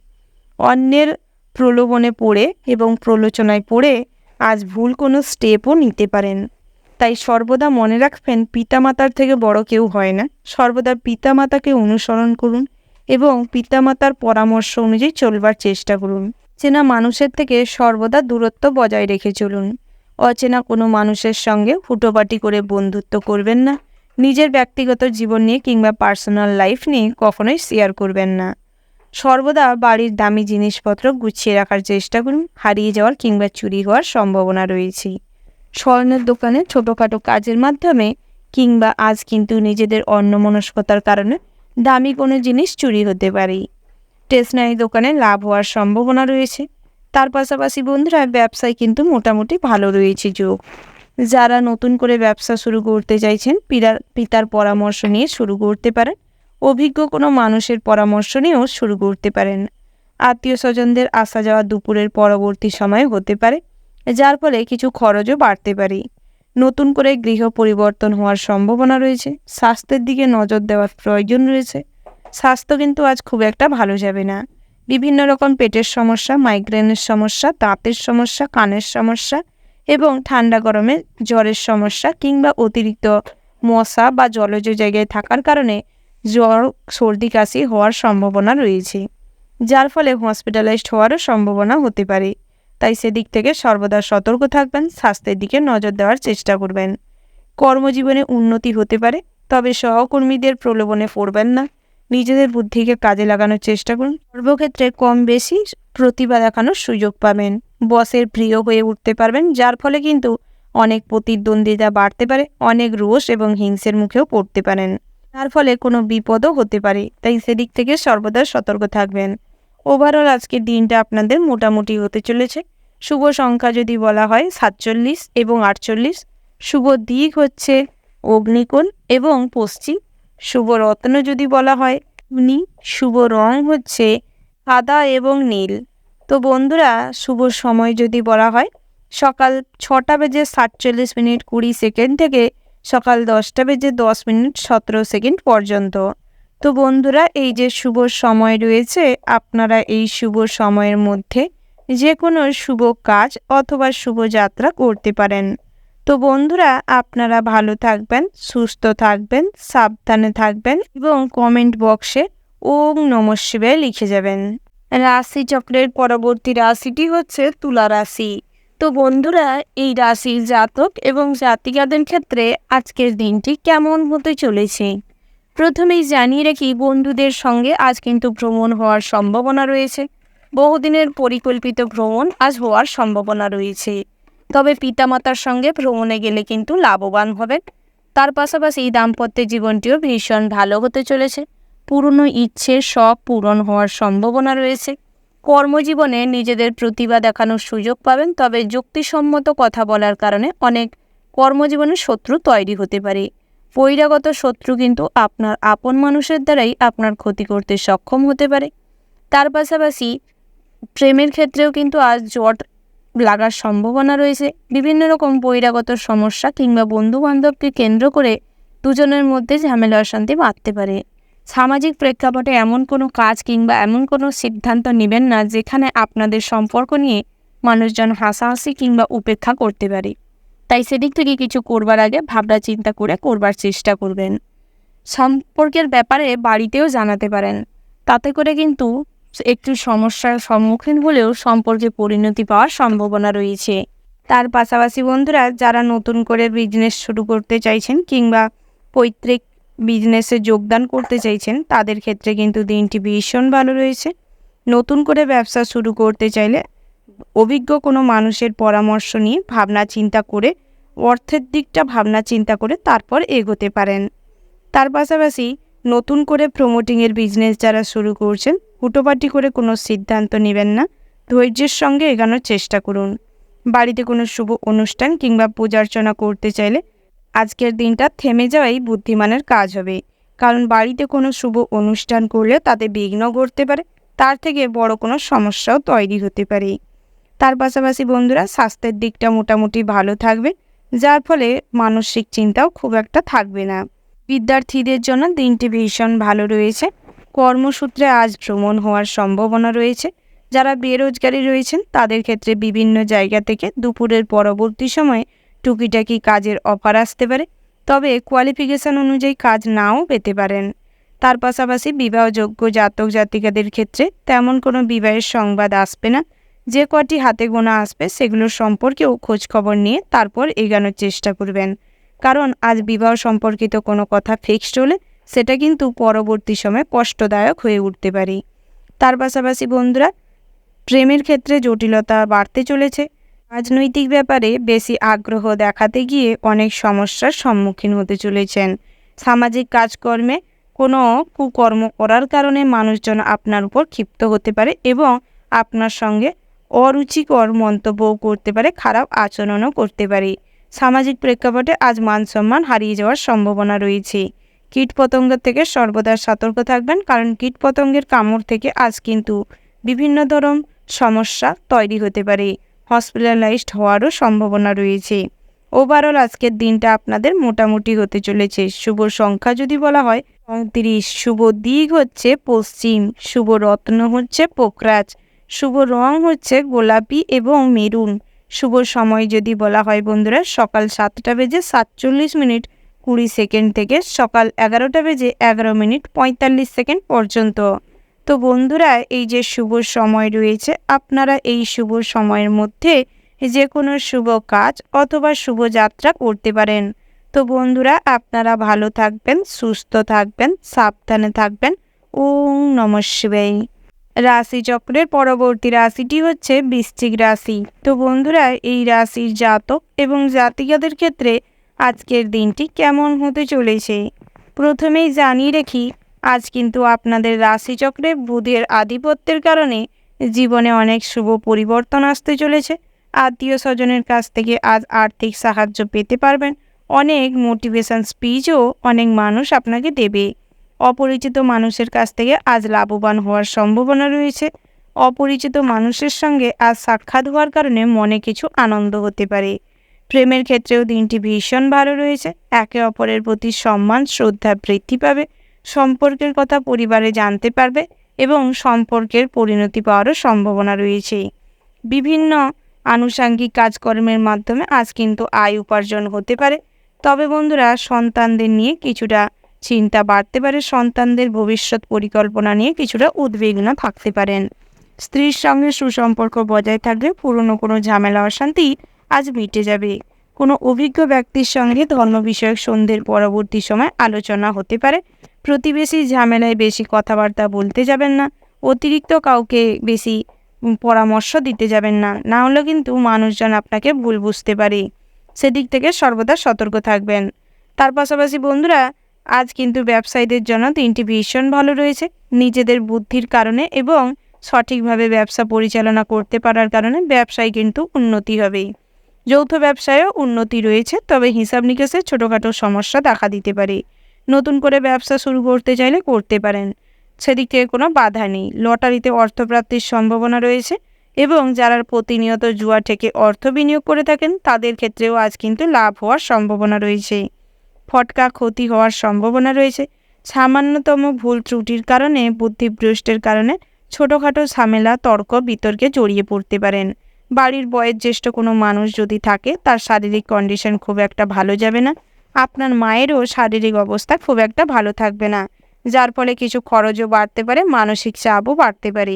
অন্যের প্রলোভনে পড়ে এবং প্রলোচনায় পড়ে আজ ভুল কোনো স্টেপও নিতে পারেন। তাই সর্বদা মনে রাখবেন, পিতামাতার থেকে বড় কেউ হয় না। সর্বদা পিতামাতাকে অনুসরণ করুন এবং পিতামাতার পরামর্শ অনুযায়ী চলবার চেষ্টা করুন। চেনা মানুষের থেকে সর্বদা দূরত্ব বজায় রেখে চলুন। অচেনা কোনো মানুষের সঙ্গে হুটোপাটি করে বন্ধুত্ব করবেন না। নিজের ব্যক্তিগত জীবন নিয়ে কিংবা পার্সোনাল লাইফ নিয়ে কখনোই শেয়ার করবেন না। সর্বদা বাড়ির দামি জিনিসপত্র গুছিয়ে রাখার চেষ্টা করুন। হারিয়ে যাওয়ার কিংবা চুরি হওয়ার সম্ভাবনা রয়েছে। স্বর্ণের দোকানে ছোটোখাটো কাজের মাধ্যমে কিংবা আজ কিন্তু নিজেদের অন্যমনস্কতার কারণে দামি কোনো জিনিস চুরি হতে পারে। স্টেশনারি দোকানে লাভ হওয়ার সম্ভাবনা রয়েছে। তার পাশাপাশি বন্ধুরা, ব্যবসায় কিন্তু মোটামুটি ভালো রয়েছে যোগ। যারা নতুন করে ব্যবসা শুরু করতে চাইছেন, পিতার পরামর্শ নিয়ে শুরু করতে পারেন। অভিজ্ঞ কোনো মানুষের পরামর্শ নিয়েও শুরু করতে পারেন। আত্মীয় স্বজনদের আসা যাওয়া দুপুরের পরবর্তী সময়ে হতে পারে, যার ফলে কিছু খরচও বাড়তে পারে। নতুন করে গৃহ পরিবর্তন হওয়ার সম্ভাবনা রয়েছে। স্বাস্থ্যের দিকে নজর দেওয়ার প্রয়োজন রয়েছে। স্বাস্থ্য কিন্তু আজ খুব একটা ভালো যাবে না। বিভিন্ন রকম পেটের সমস্যা, মাইগ্রেনের সমস্যা, দাঁতের সমস্যা, কানের সমস্যা এবং ঠান্ডা গরমে জ্বরের সমস্যা কিংবা অতিরিক্ত মশা বা জলজ জায়গায় থাকার কারণে জ্বর, সর্দি, কাশি হওয়ার সম্ভাবনা রয়েছে, যার ফলে হসপিটালাইজড হওয়ারও সম্ভাবনা হতে পারে। তাই সেদিক থেকে সর্বদা সতর্ক থাকবেন, স্বাস্থ্যের দিকে নজর দেওয়ার চেষ্টা করবেন। কর্মজীবনে উন্নতি হতে পারে, তবে সহকর্মীদের প্রলোভনে পড়বেন না। নিজেদের বুদ্ধিকে কাজে লাগানোর চেষ্টা করুন। সর্বক্ষেত্রে কম বেশি প্রতিভা দেখানোর সুযোগ পাবেন। বসের প্রিয় হয়ে উঠতে পারবেন, যার ফলে কিন্তু অনেক প্রতিদ্বন্দ্বিতা বাড়তে পারে, অনেক রোষ এবং হিংসের মুখেও পড়তে পারেন, তার ফলে কোনো বিপদও হতে পারে। তাই সেদিক থেকে সর্বদা সতর্ক থাকবেন। ওভারঅল আজকের দিনটা আপনাদের মোটামুটি হতে চলেছে। শুভ সংখ্যা যদি বলা হয় 47 এবং 48। শুভ দিক হচ্ছে অগ্নিকোণ এবং পশ্চিম। শুভ রত্ন যদি বলা হয় উনি। শুভ রং হচ্ছে সাদা এবং নীল। তো বন্ধুরা, শুভ সময় যদি বলা হয় সকাল 6:47:20 থেকে সকাল 10:10:17 পর্যন্ত। তো বন্ধুরা, এই যে শুভ সময় রয়েছে, আপনারা এই শুভ সময়ের মধ্যে যে কোনো শুভ কাজ অথবা শুভ যাত্রা করতে পারেন। তো বন্ধুরা, আপনারা ভালো থাকবেন, সুস্থ থাকবেন, সাবধানে থাকবেন এবং কমেন্ট বক্সে ওম নমঃ শিবায় লিখে যাবেন। রাশিচক্রের পরবর্তী রাশিটি হচ্ছে তুলা রাশি। তো বন্ধুরা, এই রাশির জাতক এবং জাতিকাদের ক্ষেত্রে আজকের দিনটি কেমন হতে চলেছে প্রথমেই জানিয়ে রাখি, বন্ধুদের সঙ্গে আজ কিন্তু ভ্রমণ হওয়ার সম্ভাবনা রয়েছে। বহুদিনের পরিকল্পিত ভ্রমণ আজ হওয়ার সম্ভাবনা রয়েছে। তবে পিতামাতার সঙ্গে ভ্রমণে গেলে কিন্তু লাভবান হবেন। তার পাশাপাশি দাম্পত্য জীবনটিও ভীষণ ভালো হতে চলেছে। পুরনো ইচ্ছে সব পূরণ হওয়ার সম্ভাবনা রয়েছে। কর্মজীবনে নিজেদের প্রতিভা দেখানোর সুযোগ পাবেন, তবে যুক্তিসম্মত কথা বলার কারণে অনেক কর্মজীবনে শত্রু তৈরি হতে পারে। বহিরাগত শত্রু কিন্তু আপনার আপন মানুষের দ্বারাই আপনার ক্ষতি করতে সক্ষম হতে পারে। তার পাশাপাশি প্রেমের ক্ষেত্রেও কিন্তু আজ জট লাগার সম্ভাবনা রয়েছে। বিভিন্ন রকম বহিরাগত সমস্যা কিংবা বন্ধুবান্ধবকে কেন্দ্র করে দুজনের মধ্যে ঝামেলা অশান্তি বাড়তে পারে। সামাজিক প্রেক্ষাপটে এমন কোনো কাজ কিংবা এমন কোনো সিদ্ধান্ত নেবেন না যেখানে আপনাদের সম্পর্ক নিয়ে মানুষজন হাসাহাসি কিংবা উপেক্ষা করতে পারে। তাই সেদিক থেকে কিছু করবার আগে ভাবনা চিন্তা করে করবার চেষ্টা করবেন। সম্পর্কের ব্যাপারে বাড়িতেও জানাতে পারেন, তাতে করে কিন্তু একটু সমস্যার সম্মুখীন হলেও সম্পর্কে পরিণতি পাওয়ার সম্ভাবনা রয়েছে। তার পাশাপাশি বন্ধুরা, যারা নতুন করে বিজনেস শুরু করতে চাইছেন কিংবা পৈতৃক বিজনেসে যোগদান করতে চাইছেন, তাদের ক্ষেত্রে কিন্তু দিনটি ভীষণ ভালো রয়েছে। নতুন করে ব্যবসা শুরু করতে চাইলে অভিজ্ঞ কোনো মানুষের পরামর্শ নিয়ে ভাবনা চিন্তা করে, অর্থের দিকটা ভাবনা চিন্তা করে তারপর এগোতে পারেন। তার পাশাপাশি নতুন করে প্রমোটিংয়ের বিজনেস যারা শুরু করছেন, হুটোপাটি করে কোনো সিদ্ধান্ত নেবেন না, ধৈর্যের সঙ্গে এগোনোর চেষ্টা করুন। বাড়িতে কোনো শুভ অনুষ্ঠান কিংবা পূজার্চনা করতে চাইলে আজকের দিনটা থেমে যাওয়াই বুদ্ধিমানের কাজ হবে, কারণ বাড়িতে কোনো শুভ অনুষ্ঠান করলে তাতে বিঘ্ন ঘটতে পারে, তার থেকে বড় কোনো সমস্যাও তৈরি হতে পারে। তার পাশাপাশি বন্ধুরা, স্বাস্থ্যের দিকটা মোটামুটি ভালো থাকবে, যার ফলে মানসিক চিন্তাও খুব একটা থাকবে না। বিদ্যার্থীদের জন্য দিনটি ভীষণ ভালো রয়েছে। কর্মসূত্রে আজ ভ্রমণ হওয়ার সম্ভাবনা রয়েছে। যারা বেরোজগারি রয়েছেন তাদের ক্ষেত্রে বিভিন্ন জায়গা থেকে দুপুরের পরবর্তী সময়ে টুকিটাকি কাজের অফার আসতে পারে, তবে কোয়ালিফিকেশন অনুযায়ী কাজ নাও পেতে পারেন। তার পাশাপাশি বিবাহযোগ্য জাতক জাতিকাদের ক্ষেত্রে তেমন কোনো বিবাহের সংবাদ আসবে না। যে কটি হাতে গোনা আসবে সেগুলোর সম্পর্কেও খোঁজখবর নিয়ে তারপর এগোনোর চেষ্টা করবেন, কারণ আজ বিবাহ সম্পর্কিত কোনো কথা ফিক্সড হলে সেটা কিন্তু পরবর্তী সময়ে কষ্টদায়ক হয়ে উঠতে পারে। তার পাশাপাশি বন্ধুরা, প্রেমের ক্ষেত্রে জটিলতা বাড়তে চলেছে। রাজনৈতিক ব্যাপারে বেশি আগ্রহ দেখাতে গিয়ে অনেক সমস্যার সম্মুখীন হতে চলেছেন। সামাজিক কাজকর্মে কোনো কুকর্ম করার কারণে মানুষজন আপনার উপর ক্ষিপ্ত হতে পারে এবং আপনার সঙ্গে অরুচিকর মন্তব্যও করতে পারে, খারাপ আচরণও করতে পারে। সামাজিক প্রেক্ষাপটে আজ মান সম্মান হারিয়ে যাওয়ার সম্ভাবনা রয়েছে। কীটপতঙ্গ থেকে সর্বদা সতর্ক থাকবেন, কারণ কীটপতঙ্গের কামড় থেকে আজ কিন্তু বিভিন্ন ধরনের সমস্যা তৈরি হতে পারে, হসপিটালাইজড হওয়ারও সম্ভাবনা রয়েছে। ওভারঅল আজকের দিনটা আপনাদের মোটামুটি হতে চলেছে। শুভ সংখ্যা যদি বলা হয় ৩৯, শুভ দিক হচ্ছে পশ্চিম, শুভ রত্ন হচ্ছে পোকরাজ, শুভ রং হচ্ছে গোলাপি এবং মেরুন। শুভ সময় যদি বলা হয় বন্ধুরা, সকাল 7:47:20 থেকে সকাল 11:11:45 পর্যন্ত। তো বন্ধুরা, এই যে শুভ সময় রয়েছে, আপনারা এই শুভ সময়ের মধ্যে যে কোনো শুভ কাজ অথবা শুভ যাত্রা করতে পারেন। তো বন্ধুরা, আপনারা ভালো থাকবেন, সুস্থ থাকবেন, সাবধানে থাকবেন। ওম নমঃ শিবায়। রাশিচক্রের পরবর্তী রাশিটি হচ্ছে বৃশ্চিক রাশি। তো বন্ধুরা, এই রাশির জাতক এবং জাতিকাদের ক্ষেত্রে আজকের দিনটি কেমন হতে চলেছে প্রথমেই জানিয়ে রাখি, আজ কিন্তু আপনাদের রাশিচক্রে বুধের আধিপত্যের কারণে জীবনে অনেক শুভ পরিবর্তন আসতে চলেছে। আত্মীয় স্বজনের কাছ থেকে আজ আর্থিক সাহায্য পেতে পারবেন। অনেক মোটিভেশন স্পিচও অনেক মানুষ আপনাকে দেবে। অপরিচিত মানুষের কাছ থেকে আজ লাভবান হওয়ার সম্ভাবনা রয়েছে। অপরিচিত মানুষের সঙ্গে আজ সাক্ষাৎ হওয়ার কারণে মনে কিছু আনন্দ হতে পারে। প্রেমের ক্ষেত্রেও দিনটি ভীষণ ভালো রয়েছে। একে অপরের প্রতি সম্মান শ্রদ্ধা বৃদ্ধি পাবে। সম্পর্কের কথা পরিবারে জানতে পারবে এবং সম্পর্কের পরিণতি পাওয়ারও সম্ভাবনা রয়েছে। বিভিন্ন আনুষাঙ্গিক কাজকর্মের মাধ্যমে আজ কিন্তু আয় উপার্জন হতে পারে। তবে বন্ধুরা, সন্তানদের নিয়ে কিছুটা চিন্তা বাড়তে পারে। সন্তানদের ভবিষ্যৎ পরিকল্পনা নিয়ে কিছুটা উদ্বিগ্ন থাকতে পারেন। স্ত্রীর সঙ্গে সুসম্পর্ক বজায় থাকবে। পুরনো কোনো ঝামেলা অশান্তি আজ মিটে যাবে। কোনো অভিজ্ঞ ব্যক্তির সঙ্গে ধর্ম বিষয়ক সন্ধ্যের পরবর্তী সময় আলোচনা হতে পারে। প্রতিবেশী ঝামেলায় বেশি কথাবার্তা বলতে যাবেন না। অতিরিক্ত কাউকে বেশি পরামর্শ দিতে যাবেন না, না হলে কিন্তু মানুষজন আপনাকে ভুল বুঝতে পারে। সেদিক থেকে সর্বদা সতর্ক থাকবেন। তার পাশাপাশি বন্ধুরা, আজ কিন্তু ব্যবসায়ীদের জন্য দিনটি ভীষণ ভালো রয়েছে। নিজেদের বুদ্ধির কারণে এবং সঠিকভাবে ব্যবসা পরিচালনা করতে পারার কারণে ব্যবসায় কিন্তু উন্নতি হবে। যৌথ ব্যবসায়ও উন্নতি রয়েছে, তবে হিসাব নিকেশে ছোটোখাটো সমস্যা দেখা দিতে পারে। নতুন করে ব্যবসা শুরু করতে চাইলে করতে পারেন, সেদিক থেকে কোনো বাধা নেই। লটারিতে অর্থপ্রাপ্তির সম্ভাবনা রয়েছে এবং যারা প্রতিনিয়ত জুয়া থেকে অর্থ বিনিয়োগ করে থাকেন তাদের ক্ষেত্রেও আজ কিন্তু লাভ হওয়ার সম্ভাবনা রয়েছে। ফটকা ক্ষতি হওয়ার সম্ভাবনা রয়েছে। সামান্যতম ভুল ত্রুটির কারণে, বুদ্ধিভ্রষ্টের কারণে ছোটোখাটো ঝামেলা তর্ক বিতর্কে জড়িয়ে পড়তে পারেন। বাড়ির বয়োজ্যেষ্ঠ কোনো মানুষ যদি থাকে তার শারীরিক কন্ডিশন খুব একটা ভালো যাবে না। আপনার মায়েরও শারীরিক অবস্থা খুব একটা ভালো থাকবে না, যার ফলে কিছু খরচও বাড়তে পারে, মানসিক চাপও বাড়তে পারে।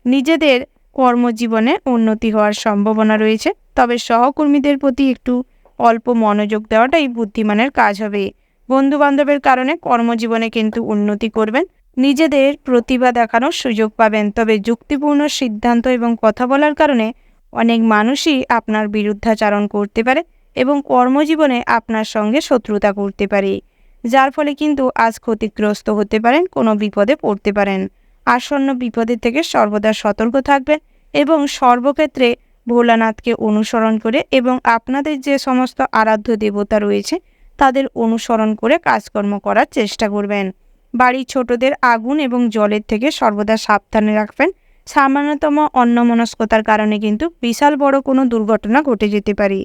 নিজেদের কর্মজীবনে উন্নতি হওয়ার সম্ভাবনা রয়েছে, তবে সহকর্মীদের প্রতি একটু অল্প মনোযোগ দেওয়াটাই বুদ্ধিমানের কাজ হবে। বন্ধুবান্ধবের কারণে কর্মজীবনে কিন্তু উন্নতি করবেন, নিজেদের প্রতিভা দেখানোর সুযোগ পাবেন। তবে যুক্তিপূর্ণ সিদ্ধান্ত এবং কথা বলার কারণে অনেক মানুষই আপনার বিরুদ্ধাচারণ করতে পারে এবং কর্মজীবনে আপনার সঙ্গে শত্রুতা করতে পারে, যার ফলে কিন্তু আজ ক্ষতিগ্রস্ত হতে পারেন, কোনো বিপদে পড়তে পারেন। আসন্ন বিপদের থেকে সর্বদা সতর্ক থাকবেন এবং সর্বক্ষেত্রে ভোলানাথকে অনুসরণ করে এবং আপনাদের যে সমস্ত আরাধ্য দেবতা রয়েছে তাদের অনুসরণ করে কাজকর্ম করার চেষ্টা করবেন। বাড়ির ছোটদের আগুন এবং জলের থেকে সর্বদা সাবধানে রাখবেন। সামান্যতম অন্যমনস্কতার কারণে কিন্তু বিশাল বড় কোনো দুর্ঘটনা ঘটে যেতে পারে।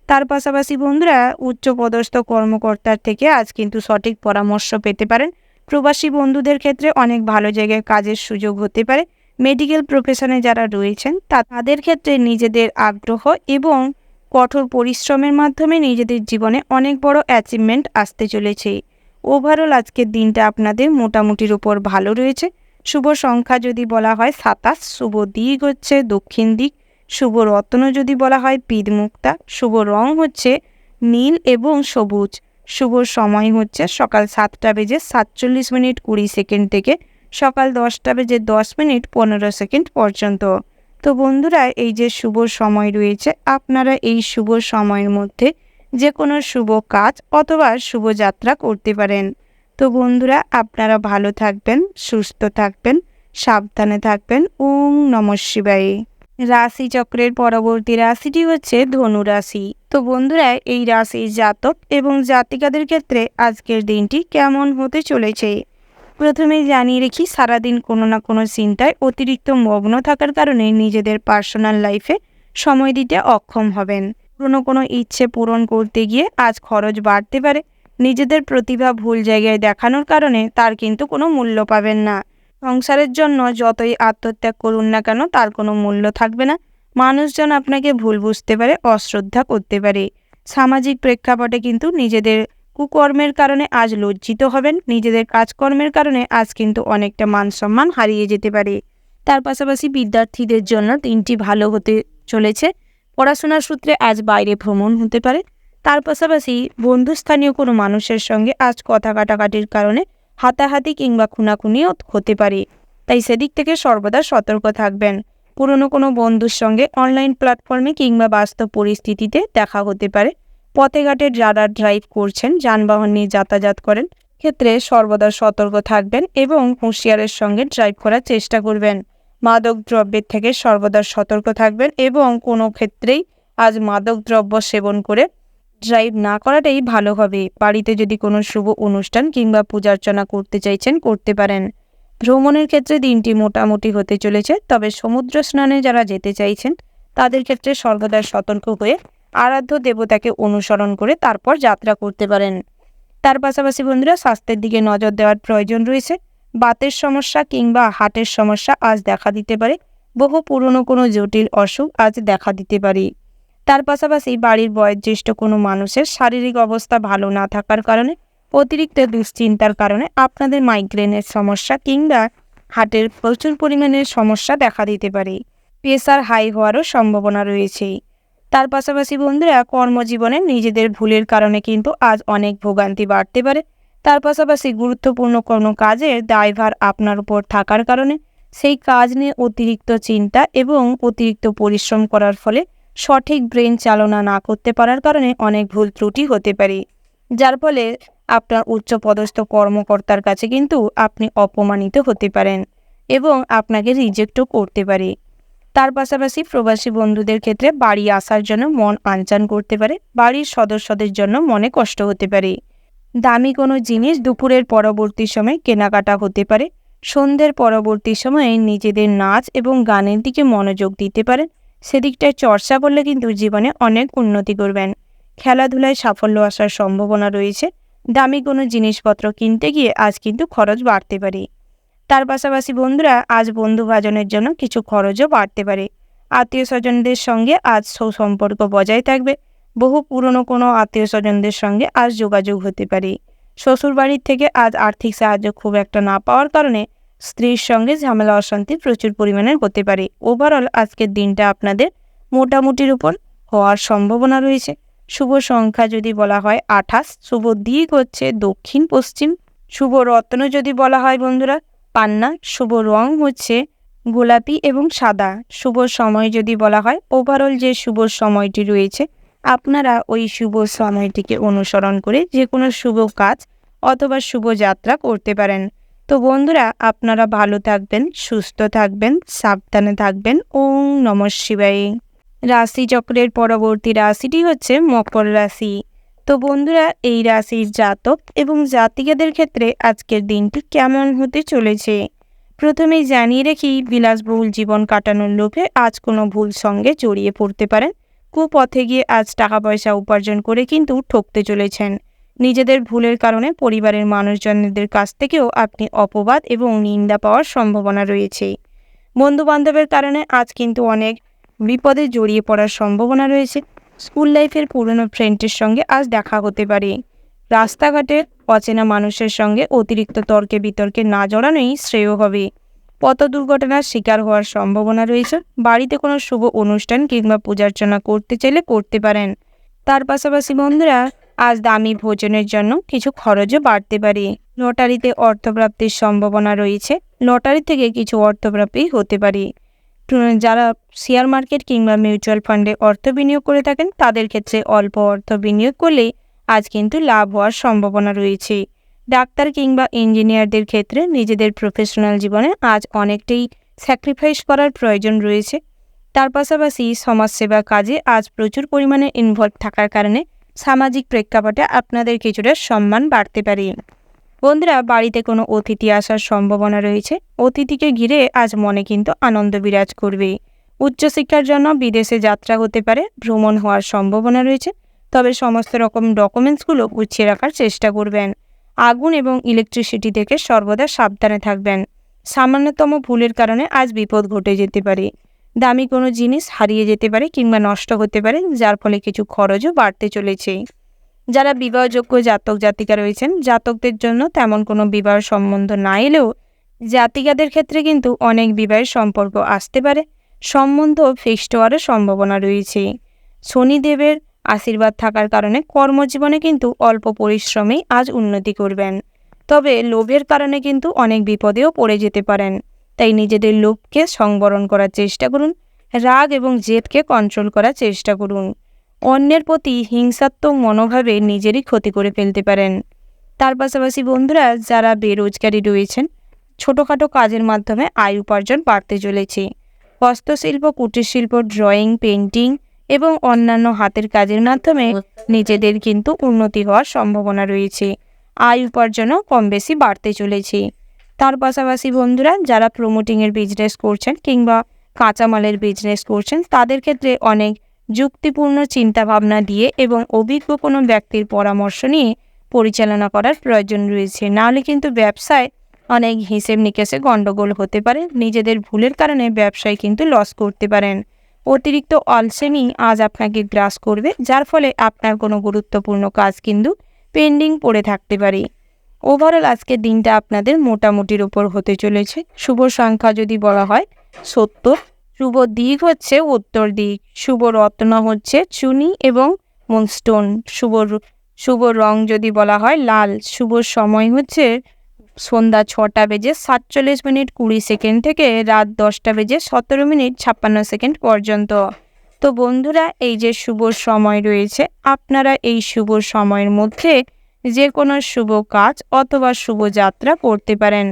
তার পাশাপাশি বন্ধুরা, উচ্চপদস্থ কর্মকর্তার থেকে আজ কিন্তু সঠিক পরামর্শ পেতে পারেন। প্রবাসী বন্ধুদের ক্ষেত্রে অনেক ভালো জায়গায় কাজের সুযোগ হতে পারে। মেডিকেল প্রফেশনে যারা রয়েছেন তাদের ক্ষেত্রে নিজেদের আগ্রহ এবং কঠোর পরিশ্রমের মাধ্যমে নিজেদের জীবনে অনেক বড় অ্যাচিভমেন্ট আসতে চলেছে। ওভারঅল আজকের দিনটা আপনাদের মোটামুটির উপর ভালো রয়েছে। শুভ সংখ্যা যদি বলা হয় 27, শুভ দিক হচ্ছে দক্ষিণ দিক, শুভ রত্ন যদি বলা হয় পীরমুক্তা, শুভ রং হচ্ছে নীল এবং সবুজ, শুভ সময় হচ্ছে সকাল 7:47 থেকে সকাল 10:10 পর্যন্ত। তো বন্ধুরা, এই যে শুভ সময় রয়েছে, আপনারা এই শুভ সময়ের মধ্যে যে কোনো শুভ কাজ অথবা শুভ যাত্রা করতে পারেন। তো বন্ধুরা, আপনারা ভালো থাকবেন, সুস্থ থাকবেন, সাবধানে থাকবেন। ওম নমঃ শিবায়। রাশিচক্রের পরবর্তী রাশিটি হচ্ছে ধনু রাশি। তো বন্ধুরা, এই রাশির জাতক এবং জাতিকাদের ক্ষেত্রে আজকের দিনটি কেমন হতে চলেছে প্রথমেই জানিয়ে রেখি, সারাদিন কোনো না কোনো চিন্তায় অতিরিক্ত মগ্ন থাকার কারণে নিজেদের পার্সোনাল লাইফে সময় দিতে অক্ষম হবেন। কোনো ইচ্ছে পূরণ করতে গিয়ে আজ খরচ বাড়তে পারে। নিজেদের প্রতিভা ভুল জায়গায় দেখানোর কারণে তার কিন্তু কোনো মূল্য পাবেন না। সংসারের জন্য যতই আত্মত্যাগ করুন না কেন তার কোনো মূল্য থাকবে না। মানুষজন আপনাকে ভুল বুঝতে পারে, অশ্রদ্ধা করতে পারে। সামাজিক প্রেক্ষাপটে কিন্তু নিজেদের কুকর্মের কারণে আজ লজ্জিত হবেন। নিজেদের কাজকর্মের কারণে আজ কিন্তু অনেকটা মান সম্মান হারিয়ে যেতে পারে। তার পাশাপাশি বিদ্যার্থীদের জন্য দিনটি ভালো হতে চলেছে। পড়াশোনার সূত্রে আজ বাইরে ভ্রমণ হতে পারে। তার পাশাপাশি বন্ধুস্থানীয় কোনো মানুষের সঙ্গে আজ কথা কাটাকাটির কারণে হাতাহাতি কিংবা খুনাখুনিও হতে পারে, তাই সেদিক থেকে সর্বদা সতর্ক থাকবেন। পুরনো কোনো বন্ধুর সঙ্গে অনলাইন প্ল্যাটফর্মে কিংবা বাস্তব পরিস্থিতিতে দেখা হতে পারে। পথে ঘাটে যারা ড্রাইভ করছেন, যানবাহন নিয়ে যাতায়াত করেন, ক্ষেত্রে সর্বদা সতর্ক থাকবেন এবং হুঁশিয়ারের সঙ্গে ড্রাইভ করার চেষ্টা করবেন। মাদক দ্রব্যের থেকে সর্বদা সতর্ক থাকবেন এবং কোনো ক্ষেত্রেই আজ মাদক দ্রব্য সেবন করে ড্রাইভ না করাটাই ভালো হবে। বাড়িতে যদি কোনো শুভ অনুষ্ঠান কিংবা পূজার্চনা করতে চাইছেন, করতে পারেন। ভ্রমণের ক্ষেত্রে দিনটি মোটামুটি হতে চলেছে, তবে সমুদ্র স্নানে যারা যেতে চাইছেন তাদের ক্ষেত্রে সর্বদা সতর্ক হয়ে আরাধ্য দেবতাকে অনুসরণ করে তারপর যাত্রা করতে পারেন। তার পাশাপাশি বন্ধুরা, স্বাস্থ্যের দিকে নজর দেওয়ার প্রয়োজন রয়েছে। বাতের সমস্যা কিংবা হার্টের সমস্যা আজ দেখা দিতে পারে। বহু পুরনো কোনো জটিল অসুখ আজ দেখা দিতে পারে। তার পাশাপাশি বাড়ির বয়োজ্যেষ্ঠ কোনো মানুষের শারীরিক অবস্থা ভালো না থাকার কারণে, অতিরিক্ত দুশ্চিন্তার কারণে আপনাদের মাইগ্রেনের সমস্যা কিংবা হার্টের প্রচুর পরিমাণের সমস্যা দেখা দিতে পারে। প্রেসার হাই হওয়ারও সম্ভাবনা রয়েছে। তার পাশাপাশি বন্ধুরা, কর্মজীবনে নিজেদের ভুলের কারণে কিন্তু আজ অনেক ভোগান্তি বাড়তে পারে। তার পাশাপাশি গুরুত্বপূর্ণ কোনো কাজের দায়ভার আপনার উপর থাকার কারণে সেই কাজ নিয়ে অতিরিক্ত চিন্তা এবং অতিরিক্ত পরিশ্রম করার ফলে সঠিক ব্রেন চালনা না করতে পারার কারণে অনেক ভুল ত্রুটি হতে পারে, যার ফলে আপনার উচ্চপদস্থ কর্মকর্তার কাছে কিন্তু আপনি অপমানিত হতে পারেন এবং আপনাকে রিজেক্টও করতে পারে। তার পাশাপাশি প্রবাসী বন্ধুদের ক্ষেত্রে বাড়ি আসার জন্য মন আনচান করতে পারে। বাড়ির সদস্যদের জন্য মনে কষ্ট হতে পারে। দামি কোনো জিনিস দুপুরের পরবর্তী সময় কেনাকাটা হতে পারে। সন্ধ্যের পরবর্তী সময়ে নিজেদের নাচ এবং গানের দিকে মনোযোগ দিতে পারেন। সেদিকটায় চর্চা করলে কিন্তু জীবনে অনেক উন্নতি করবেন। খেলাধুলায় সাফল্য আসার সম্ভাবনা রয়েছে। দামি কোনো জিনিসপত্র কিনতে গিয়ে আজ কিন্তু খরচ বাড়তে পারে। তার পাশাপাশি বন্ধুরা, আজ বন্ধুভাজনের জন্য কিছু খরচও বাড়তে পারে। আত্মীয় স্বজনদের সঙ্গে আজ সুসম্পর্ক বজায় থাকবে। বহু পুরনো কোনো আত্মীয় স্বজনদের সঙ্গে আজ যোগাযোগ হতে পারে। শ্বশুর বাড়ির থেকে আজ আর্থিক সাহায্য খুব একটা না পাওয়ার কারণে স্ত্রীর সঙ্গে ঝামেলা অশান্তি প্রচুর পরিমাণে হতে পারে। ওভারঅল আজকের দিনটা আপনাদের মোটামুটির উপর হওয়ার সম্ভাবনা রয়েছে। শুভ সংখ্যা যদি বলা হয় 28, শুভ দিক হচ্ছে দক্ষিণ পশ্চিম, শুভ রত্ন যদি বলা হয় বন্ধুরা পান্না, শুভ রং হচ্ছে গোলাপি এবং সাদা। শুভ সময় যদি বলা হয় ওভারঅল যে শুভ সময়টি রয়েছে আপনারা ওই শুভ সময়টিকে অনুসরণ করে যে কোনো শুভ কাজ অথবা শুভ যাত্রা করতে পারেন। তো বন্ধুরা আপনারা ভালো থাকবেন, সুস্থ থাকবেন, সাবধানে থাকবেন। ওম নমঃ শিবায়। রাশিচক্রের পরবর্তী রাশিটি হচ্ছে মকর রাশি। তো বন্ধুরা এই রাশির জাতক এবং জাতিকাদের ক্ষেত্রে আজকের দিনটি কেমন হতে চলেছে প্রথমেই জানিয়ে রাখি, বিলাসবহুল জীবন কাটানোর লোভে আজ কোনো ভুল সঙ্গে জড়িয়ে পড়তে পারেন। কুপথে গিয়ে আজ টাকা পয়সা উপার্জন করে কিন্তু ঠকতে চলেছেন। নিজেদের ভুলের কারণে পরিবারের মানুষজনদের কাছ থেকেও আপনি অপবাদ এবং নিন্দা পাওয়ার সম্ভাবনা রয়েছে। বন্ধু বান্ধবের কারণে আজ কিন্তু অনেক বিপদে জড়িয়ে পড়ার সম্ভাবনা রয়েছে। স্কুল লাইফের পুরনো ফ্রেন্ডের সঙ্গে আজ দেখা হতে পারে। রাস্তাঘাটে অচেনা মানুষের সঙ্গে অতিরিক্ত তর্কে বিতর্কে না জড়ানোই শ্রেয় হবে। পথ দুর্ঘটনার শিকার হওয়ার সম্ভাবনা রয়েছে। বাড়িতে কোনো শুভ অনুষ্ঠান কিংবা পূজার্চনা করতে চাইলে করতে পারেন। তার পাশাপাশি বন্ধুরা আজ দামি ভোজনের জন্য কিছু খরচও বাড়তে পারে। লটারিতে অর্থপ্রাপ্তির সম্ভাবনা রয়েছে। লটারি থেকে কিছু অর্থপ্রাপ্তি হতে পারে। যারা শেয়ার মার্কেট কিংবা মিউচুয়াল ফান্ডে অর্থ বিনিয়োগ করে থাকেন তাদের ক্ষেত্রে অল্প অর্থ বিনিয়োগ করলে আজ কিন্তু লাভ হওয়ার সম্ভাবনা রয়েছে। ডাক্তার কিংবা ইঞ্জিনিয়ারদের ক্ষেত্রে নিজেদের প্রফেশনাল জীবনে আজ অনেকটাই স্যাক্রিফাইস করার প্রয়োজন রয়েছে। তার পাশাপাশি সমাজসেবা কাজে আজ প্রচুর পরিমাণে ইনভলভ থাকার কারণে সামাজিক প্রেক্ষাপটে আপনাদের কিছুটা সম্মান বাড়তে পারে। বন্ধুরা বাড়িতে কোনো অতিথি আসার সম্ভাবনা রয়েছে। অতিথিকে ঘিরে আজ মনে কিন্তু আনন্দ বিরাজ করবে। উচ্চশিক্ষার জন্য বিদেশে যাত্রা হতে পারে, ভ্রমণ হওয়ার সম্ভাবনা রয়েছে। তবে সমস্ত রকম ডকুমেন্টসগুলো গুছিয়ে রাখার চেষ্টা করবেন। আগুন এবং ইলেকট্রিসিটি থেকে সর্বদা সাবধানে থাকবেন। সামান্যতম ভুলের কারণে আজ বিপদ ঘটে যেতে পারে। দামি কোনো জিনিস হারিয়ে যেতে পারে কিংবা নষ্ট হতে পারে, যার ফলে কিছু খরচও বাড়তে চলেছে। যারা বিবাহযোগ্য জাতক জাতিকা রয়েছেন জাতকদের জন্য তেমন কোনো বিবাহ সম্বন্ধ না এলেও জাতিকাদের ক্ষেত্রে কিন্তু অনেক বিবাহের সম্পর্ক আসতে পারে। সম্বন্ধ ফিক্সড হওয়ারও সম্ভাবনা রয়েছে। শনিদেবের আশীর্বাদ থাকার কারণে কর্মজীবনে কিন্তু অল্প পরিশ্রমেই আজ উন্নতি করবেন। তবে লোভের কারণে কিন্তু অনেক বিপদেও পড়ে যেতে পারেন। তাই নিজেদের লোভকে সংবরণ করার চেষ্টা করুন। রাগ এবং জেদকে কন্ট্রোল করার চেষ্টা করুন। অন্যের প্রতি হিংসাত্মক মনোভাবে নিজেরই ক্ষতি করে ফেলতে পারেন। তার পাশাপাশি বন্ধুরা যারা বেরোজগারি রয়েছেন ছোটোখাটো কাজের মাধ্যমে আয় উপার্জন বাড়তে চলেছে। হস্তশিল্প, কুটির শিল্প, ড্রয়িং, পেন্টিং এবং অন্যান্য হাতের কাজের মাধ্যমে নিজেদের কিন্তু উন্নতি হওয়ার সম্ভাবনা রয়েছে। আয় উপার্জনও কম বেশি বাড়তে চলেছে। তার পাশাপাশি বন্ধুরা যারা প্রমোটিংয়ের বিজনেস করছেন কিংবা কাঁচামালের বিজনেস করছেন তাদের ক্ষেত্রে অনেক যুক্তিপূর্ণ চিন্তাভাবনা দিয়ে এবং অভিজ্ঞ কোনো ব্যক্তির পরামর্শ নিয়ে পরিচালনা করার প্রয়োজন রয়েছে। নাহলে কিন্তু ব্যবসায় অনেক হিসেব নিকেশে গণ্ডগোল হতে পারে। নিজেদের ভুলের কারণে ব্যবসায় কিন্তু লস করতে পারেন। অতিরিক্ত অলসেমি আজ আপনাকে গ্রাস করবে, যার ফলে আপনার কোনো গুরুত্বপূর্ণ কাজ কিন্তু পেন্ডিং পড়ে থাকতে পারে। ওভারঅল আজকের দিনটা আপনাদের মোটামুটির উপর হতে চলেছে। শুভ সংখ্যা যদি বলা হয় 70, শুভ দিক হচ্ছে উত্তর দিক, শুভ রত্ন হচ্ছে চুনি এবং মুনস্টোন, শুভ রং যদি বলা হয় লাল, শুভ সময় হচ্ছে সন্ধ্যা 6:47:20 থেকে রাত 10:17:17 পর্যন্ত। তো বন্ধুরা এই যে শুভ সময় রয়েছে আপনারা এই শুভ সময়ের মধ্যে যে কোনো শুভ কাজ অথবা শুভ যাত্রা করতে পারেন।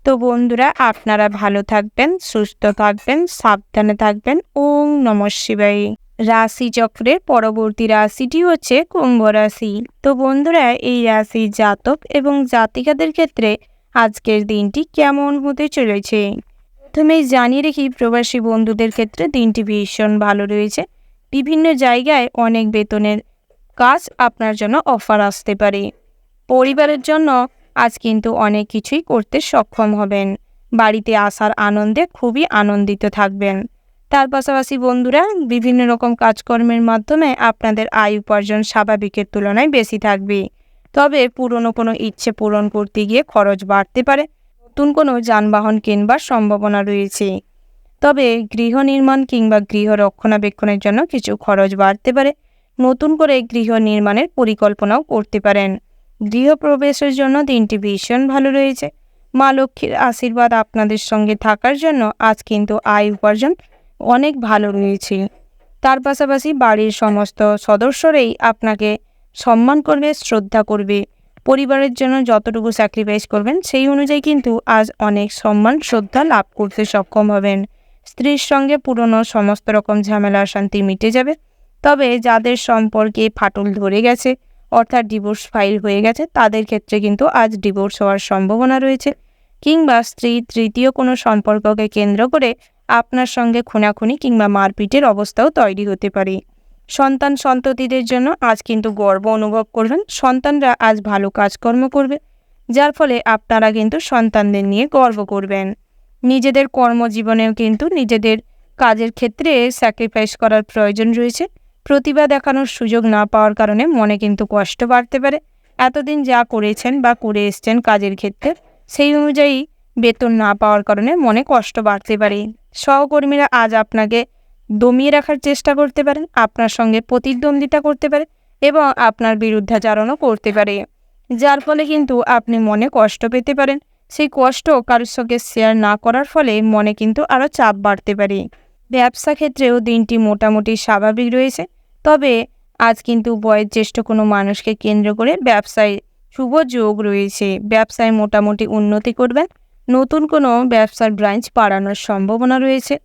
তো বন্ধুরা আপনারা ভালো থাকবেন, সুস্থ থাকবেন, সাবধানে থাকবেন। ওম নমঃ শিবায়। রাশিচক্রের পরবর্তী রাশিটি হচ্ছে কুম্ভ রাশি। তো বন্ধুরা এই রাশির জাতক এবং জাতিকাদের ক্ষেত্রে আজকের দিনটি কেমন হতে চলেছে প্রথমেই জানিয়ে রেখি, প্রবাসী বন্ধুদের ক্ষেত্রে দিনটি ভীষণ ভালো রয়েছে। বিভিন্ন জায়গায় অনেক বেতনের কাজ আপনার জন্য অফার আসতে পারে। পরিবারের জন্য আজ কিন্তু অনেক কিছুই করতে সক্ষম হবেন। বাড়িতে আসার আনন্দে খুবই আনন্দিত থাকবেন। তার পাশাপাশি বন্ধুরা, বিভিন্ন রকম কাজকর্মের মাধ্যমে আপনাদের আয় উপার্জন স্বাভাবিকের তুলনায় বেশি থাকবে। তবে পুরনো কোনো ইচ্ছে পূরণ করতে গিয়ে খরচ বাড়তে পারে। নতুন কোনো যানবাহন কিনবার সম্ভাবনা রয়েছে। তবে গৃহ নির্মাণ কিংবা গৃহ রক্ষণাবেক্ষণের জন্য কিছু খরচ বাড়তে পারে। নতুন করে গৃহ নির্মাণের পরিকল্পনাও করতে পারেন। গৃহপ্রবেশের জন্য দিনটি ভীষণ ভালো রয়েছে। মা লক্ষ্মীর আশীর্বাদ আপনাদের সঙ্গে থাকার জন্য আজ কিন্তু আয় উপার্জন অনেক ভালো রয়েছে। তার পাশাপাশি বাড়ির সমস্ত সদস্যরাই আপনাকে সম্মান করবে, শ্রদ্ধা করবে। পরিবারের জন্য যতটুকু স্যাক্রিফাইস করবেন সেই অনুযায়ী কিন্তু আজ অনেক সম্মান শ্রদ্ধা লাভ করতে সক্ষম হবেন। স্ত্রীর সঙ্গে পুরনো সমস্ত রকম ঝামেলা অশান্তি মিটে যাবে। তবে যাদের সম্পর্কে ফাটল ধরে গেছে, অর্থাৎ ডিভোর্স ফাইল হয়ে গেছে, তাদের ক্ষেত্রে কিন্তু আজ ডিভোর্স হওয়ার সম্ভাবনা রয়েছে। কিংবা স্ত্রী তৃতীয় কোনো সম্পর্ককে কেন্দ্র করে আপনার সঙ্গে খুনাখুনি কিংবা মারপিটের অবস্থাও তৈরি হতে পারে। সন্তান সন্ততিদের জন্য আজ কিন্তু গর্ব অনুভব করবেন। সন্তানরা আজ ভালো কাজকর্ম করবে, যার ফলে আপনারা কিন্তু সন্তানদের নিয়ে গর্ব করবেন। নিজেদের কর্মজীবনেও কিন্তু নিজেদের কাজের ক্ষেত্রে স্যাক্রিফাইস করার প্রয়োজন রয়েছে। প্রতিভা দেখানোর সুযোগ না পাওয়ার কারণে মনে কিন্তু কষ্ট বাড়তে পারে। এতদিন যা করেছেন বা করে এসছেন কাজের ক্ষেত্রে, সেই অনুযায়ী বেতন না পাওয়ার কারণে মনে কষ্ট বাড়তে পারে। সহকর্মীরা আজ আপনাকে দমিয়ে রাখার চেষ্টা করতে পারেন, আপনার সঙ্গে প্রতিদ্বন্দ্বিতা করতে পারে এবং আপনার বিরুদ্ধাচারণও করতে পারে, যার ফলে কিন্তু আপনি মনে কষ্ট পেতে পারেন। সেই কষ্ট কারোর সঙ্গে শেয়ার না করার ফলে মনে কিন্তু আরও চাপ বাড়তে পারে। ব্যবসা ক্ষেত্রেও দিনটি মোটামুটি স্বাভাবিক রয়েছে। তবে আজ কিন্তু বয়োজ্যেষ্ঠ কোনো মানুষকে কেন্দ্র করে ব্যবসায় শুভ যোগ রয়েছে। ব্যবসায় মোটামুটি উন্নতি করবেন। নতুন কোনো ব্যবসার ব্রাঞ্চ বাড়ানোর সম্ভাবনা রয়েছে।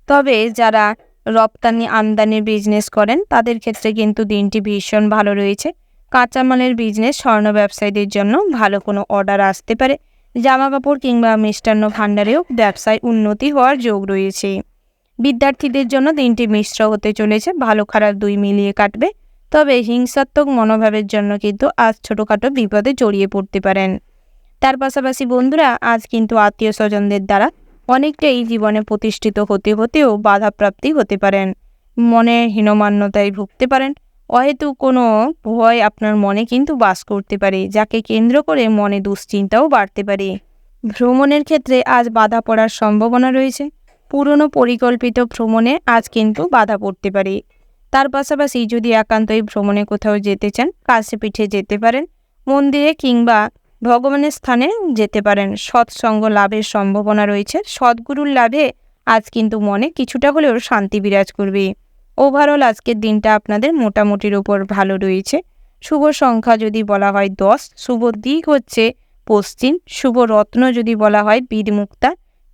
তবে যারা রপ্তানি আমদানির বিজনেস করেন তাদের ক্ষেত্রে কিন্তু দিনটি ভীষণ ভালো রয়েছে। কাঁচামালের বিজনেস, স্বর্ণ ব্যবসায়ীদের জন্য ভালো কোনো অর্ডার আসতে পারে। জামা কাপড় কিংবা মিষ্টান্ন ভাণ্ডারেও ব্যবসায় উন্নতি হওয়ার যোগ রয়েছে। বিদ্যার্থীদের জন্য দিনটি মিশ্র হতে চলেছে, ভালো খারাপ দুই মিলিয়ে কাটবে। তবে হিংসাত্মক মনোভাবের জন্য কিন্তু আজ ছোটোখাটো বিপদে জড়িয়ে পড়তে পারেন। তার পাশাপাশি বন্ধুরা, আজ কিন্তু আত্মীয় স্বজনদের দ্বারা অনেকটাই জীবনে প্রতিষ্ঠিত হতে হতেও বাধাপ্রাপ্তি হতে পারেন। মনে হীনমান্যতায় ভুগতে পারেন। অহেতু কোনো ভয় আপনার মনে কিন্তু বাস করতে পারে, যাকে কেন্দ্র করে মনে দুশ্চিন্তাও বাড়তে পারে। ভ্রমণের ক্ষেত্রে আজ বাধা পড়ার সম্ভাবনা রয়েছে। পুরনো পরিকল্পিত ভ্রমণে আজ কিন্তু বাধা পড়তে পারে। তার পাশাপাশি যদি একান্তই ভ্রমণে কোথাও যেতে চান, কাছে পিঠে যেতে পারেন। মন্দিরে কিংবা ভগবানের স্থানে যেতে পারেন। সৎসঙ্গ লাভের সম্ভাবনা রয়েছে। সদ্গুরুর লাভে আজ কিন্তু মনে কিছুটা হলেও শান্তি বিরাজ করবে। ওভারঅল আজকের দিনটা আপনাদের মোটামুটির উপর ভালো রয়েছে। শুভ সংখ্যা যদি বলা হয় 10, শুভ দিক হচ্ছে পশ্চিম, শুভ রত্ন যদি বলা হয় বীরমুক্তা,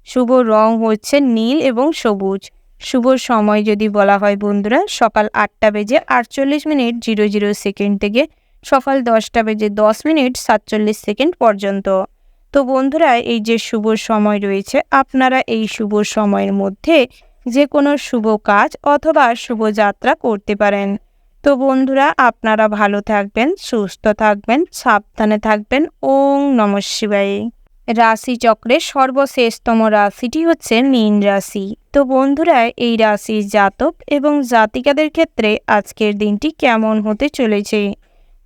শুভ রং হচ্ছে নীল এবং সবুজ। শুভ সময় যদি বলা হয় বন্ধুরা, সকাল 8:48:00 থেকে সকাল 10:10:47 পর্যন্ত। তো বন্ধুরা, এই যে শুভ সময় রয়েছে, আপনারা এই শুভ সময়ের মধ্যে যে কোনো শুভ কাজ অথবা শুভ যাত্রা করতে পারেন। তো বন্ধুরা, আপনারা ভালো থাকবেন, সুস্থ থাকবেন, সাবধানে থাকবেন। ওং নমঃ শিবায়। রাশিচক্রের সর্বশেষতম রাশিটি হচ্ছে মীন রাশি। তো বন্ধুরা, এই রাশির জাতক এবং জাতিকাদের ক্ষেত্রে আজকের দিনটি কেমন হতে চলেছে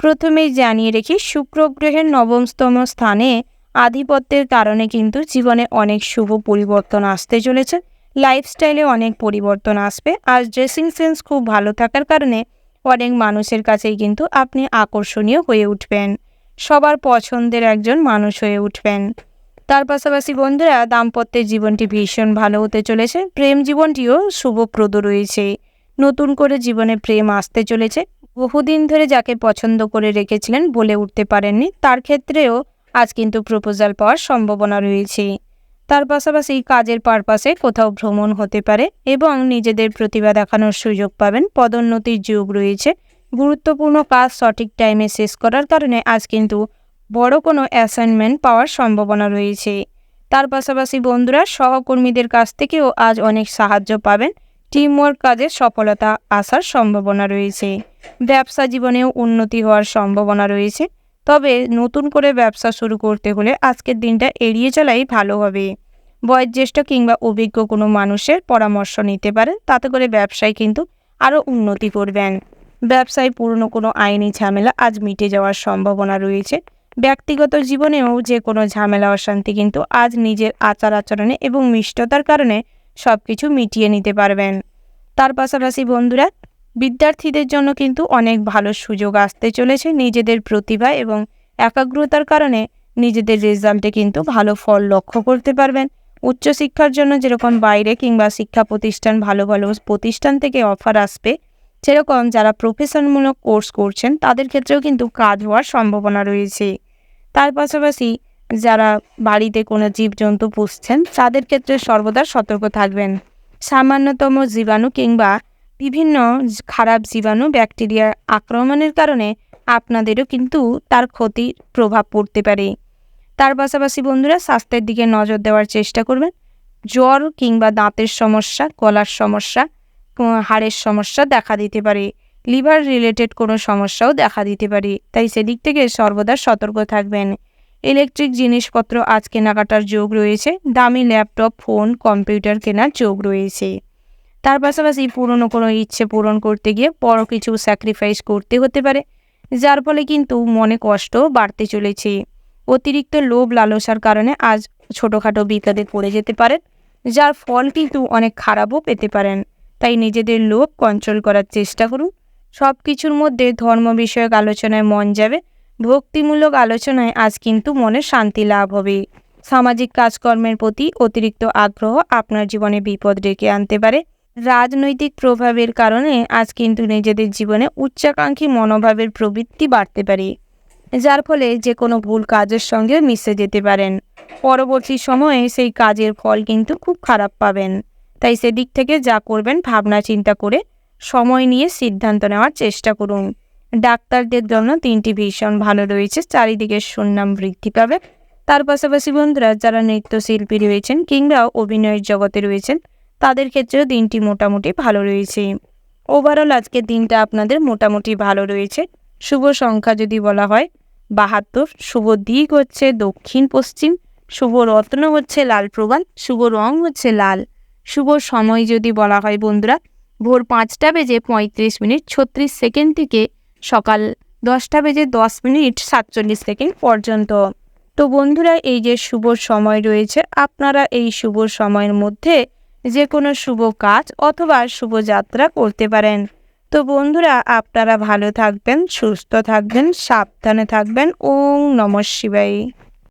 প্রথমেই জানিয়ে রেখি, শুক্র গ্রহের 9তম স্থানে আধিপত্যের কারণে কিন্তু জীবনে অনেক শুভ পরিবর্তন আসতে চলেছে। লাইফস্টাইলে অনেক পরিবর্তন আসবে। আর ড্রেসিং সেন্স খুব ভালো থাকার কারণে অনেক মানুষের কাছেই কিন্তু আপনি আকর্ষণীয় হয়ে উঠবেন। সবার পছন্দের একজন মানুষ হয়ে উঠবেন। তার পাশাপাশি বন্ধুরা, দাম্পত্যের জীবনটি ভীষণ ভালো হতে চলেছে। প্রেম জীবনটিও শুভপ্রদ রয়েছে। নতুন করে জীবনে প্রেম আসতে চলেছে। বহুদিন ধরে যাকে পছন্দ করে রেখেছিলেন, বলে উঠতে পারেননি, তার ক্ষেত্রেও আজ কিন্তু প্রপোজাল পাওয়ার সম্ভাবনা রয়েছে। তার পাশাপাশি কাজের পারপাসে কোথাও ভ্রমণ হতে পারে এবং নিজেদের প্রতিভা দেখানোর সুযোগ পাবেন। পদোন্নতির যোগ রয়েছে। গুরুত্বপূর্ণ কাজ সঠিক টাইমে শেষ করার কারণে আজ কিন্তু বড় কোনো অ্যাসাইনমেন্ট পাওয়ার সম্ভাবনা রয়েছে। তার পাশাপাশি বন্ধুরা, সহকর্মীদের কাছ থেকেও আজ অনেক সাহায্য পাবেন। টিমওয়ার্ক কাজে সফলতা আসার সম্ভাবনা রয়েছে। ব্যবসা জীবনেও উন্নতি হওয়ার সম্ভাবনা রয়েছে। তবে নতুন করে ব্যবসা শুরু করতে হলে আজকের দিনটা এড়িয়ে চলাই ভালো হবে। বয়োজ্যেষ্ঠ কিংবা অভিজ্ঞ কোনো মানুষের পরামর্শ নিতে পারেন, তাতে করে ব্যবসায় কিন্তু আরও উন্নতি করবেন। ব্যবসায় পুরনো কোনো আইনি ঝামেলা আজ মিটে যাওয়ার সম্ভাবনা রয়েছে। ব্যক্তিগত জীবনেও যে কোনো ঝামেলা অশান্তি কিন্তু আজ নিজের আচার আচরণে এবং মিষ্টতার কারণে সব কিছু মিটিয়ে নিতে পারবেন। তার পাশাপাশি বন্ধুরা, বিদ্যার্থীদের জন্য কিন্তু অনেক ভালো সুযোগ আসতে চলেছে। নিজেদের প্রতিভা এবং একাগ্রতার কারণে নিজেদের রেজাল্টে কিন্তু ভালো ফল লক্ষ্য করতে পারবেন। উচ্চশিক্ষার জন্য যেরকম বাইরে কিংবা শিক্ষা প্রতিষ্ঠান ভালো ভালো প্রতিষ্ঠান থেকে অফার আসবে, সেরকম যারা প্রফেশনমূলক কোর্স করছেন তাদের ক্ষেত্রেও কিন্তু কাজ হওয়ার সম্ভাবনা রয়েছে। তার পাশাপাশি যারা বাড়িতে কোনো জীবজন্তু পুষছেন তাদের ক্ষেত্রে সর্বদা সতর্ক থাকবেন। সামান্যতম জীবাণু কিংবা বিভিন্ন খারাপ জীবাণু ব্যাকটেরিয়ার আক্রমণের কারণে আপনাদেরও কিন্তু তার ক্ষতির প্রভাব পড়তে পারে। তার পাশাপাশি বন্ধুরা, স্বাস্থ্যের দিকে নজর দেওয়ার চেষ্টা করবেন। জ্বর কিংবা দাঁতের সমস্যা, গলার সমস্যা, হাড়ের সমস্যা দেখা দিতে পারে। লিভার রিলেটেড কোনো সমস্যাও দেখা দিতে পারে, তাই সেদিক থেকে সর্বদা সতর্ক থাকবেন। ইলেকট্রিক জিনিসপত্র আজ কেনাকাটার যোগ রয়েছে। দামি ল্যাপটপ, ফোন, কম্পিউটার কেনার যোগ রয়েছে। তার পাশাপাশি পুরনো কোনো ইচ্ছে পূরণ করতে গিয়ে বড় কিছু স্যাক্রিফাইস করতে হতে পারে, যার ফলে কিন্তু মনে কষ্ট বাড়তে চলেছে। অতিরিক্ত লোভ লালসার কারণে আজ ছোটোখাটো বিপদে পড়ে যেতে পারেন, যার ফল কিন্তু অনেক খারাপও পেতে পারেন। তাই নিজেদের লোভ কন্ট্রোল করার চেষ্টা করুন। সব কিছুর মধ্যে ধর্ম বিষয়ক আলোচনায় মন যাবে। ভক্তিমূলক আলোচনায় আজ কিন্তু মনে শান্তি লাভ হবে। সামাজিক কাজকর্মের প্রতি অতিরিক্ত আগ্রহ আপনার জীবনে বিপদ ডেকে আনতে পারে। রাজনৈতিক প্রভাবের কারণে আজ কিন্তু নিজেদের জীবনে উচ্চাকাঙ্ক্ষী মনোভাবের প্রবৃত্তি বাড়তে পারে, যার ফলে যে কোনো ভুল কাজের সঙ্গে মিশে যেতে পারেন। পরবর্তী সময়ে সেই কাজের ফল কিন্তু খুব খারাপ পাবেন। তাই সেদিক থেকে যা করবেন ভাবনা চিন্তা করে সময় নিয়ে সিদ্ধান্ত নেওয়ার চেষ্টা করুন। ডাক্তারদের জন্য দিনটি ভীষণ ভালো রয়েছে, চারিদিকে সুনাম বৃদ্ধি পাবে। তার পাশাপাশি বন্ধুরা, যারা নৃত্যশিল্পী রয়েছেন কিংবা অভিনয়ের জগতে রয়েছেন তাদের ক্ষেত্রেও দিনটি মোটামুটি ভালো রয়েছে। ওভারঅল আজকের দিনটা আপনাদের মোটামুটি ভালো রয়েছে। শুভ সংখ্যা যদি বলা হয় 72, শুভ দিক হচ্ছে দক্ষিণ পশ্চিম, শুভ রত্ন হচ্ছে লাল প্রবাল, শুভ রং হচ্ছে লাল। শুভ সময় যদি বলা হয় বন্ধুরা, ভোর 5:35:36 থেকে সকাল 10:10:47 পর্যন্ত। তো বন্ধুরা, এই যে শুভ সময় রয়েছে, আপনারা এই শুভ সময়ের মধ্যে যে কোনো শুভ কাজ অথবা শুভ যাত্রা করতে পারেন। তো বন্ধুরা, আপনারা ভালো থাকবেন, সুস্থ থাকবেন, সাবধানে থাকবেন। ওম নমঃ শিবায়।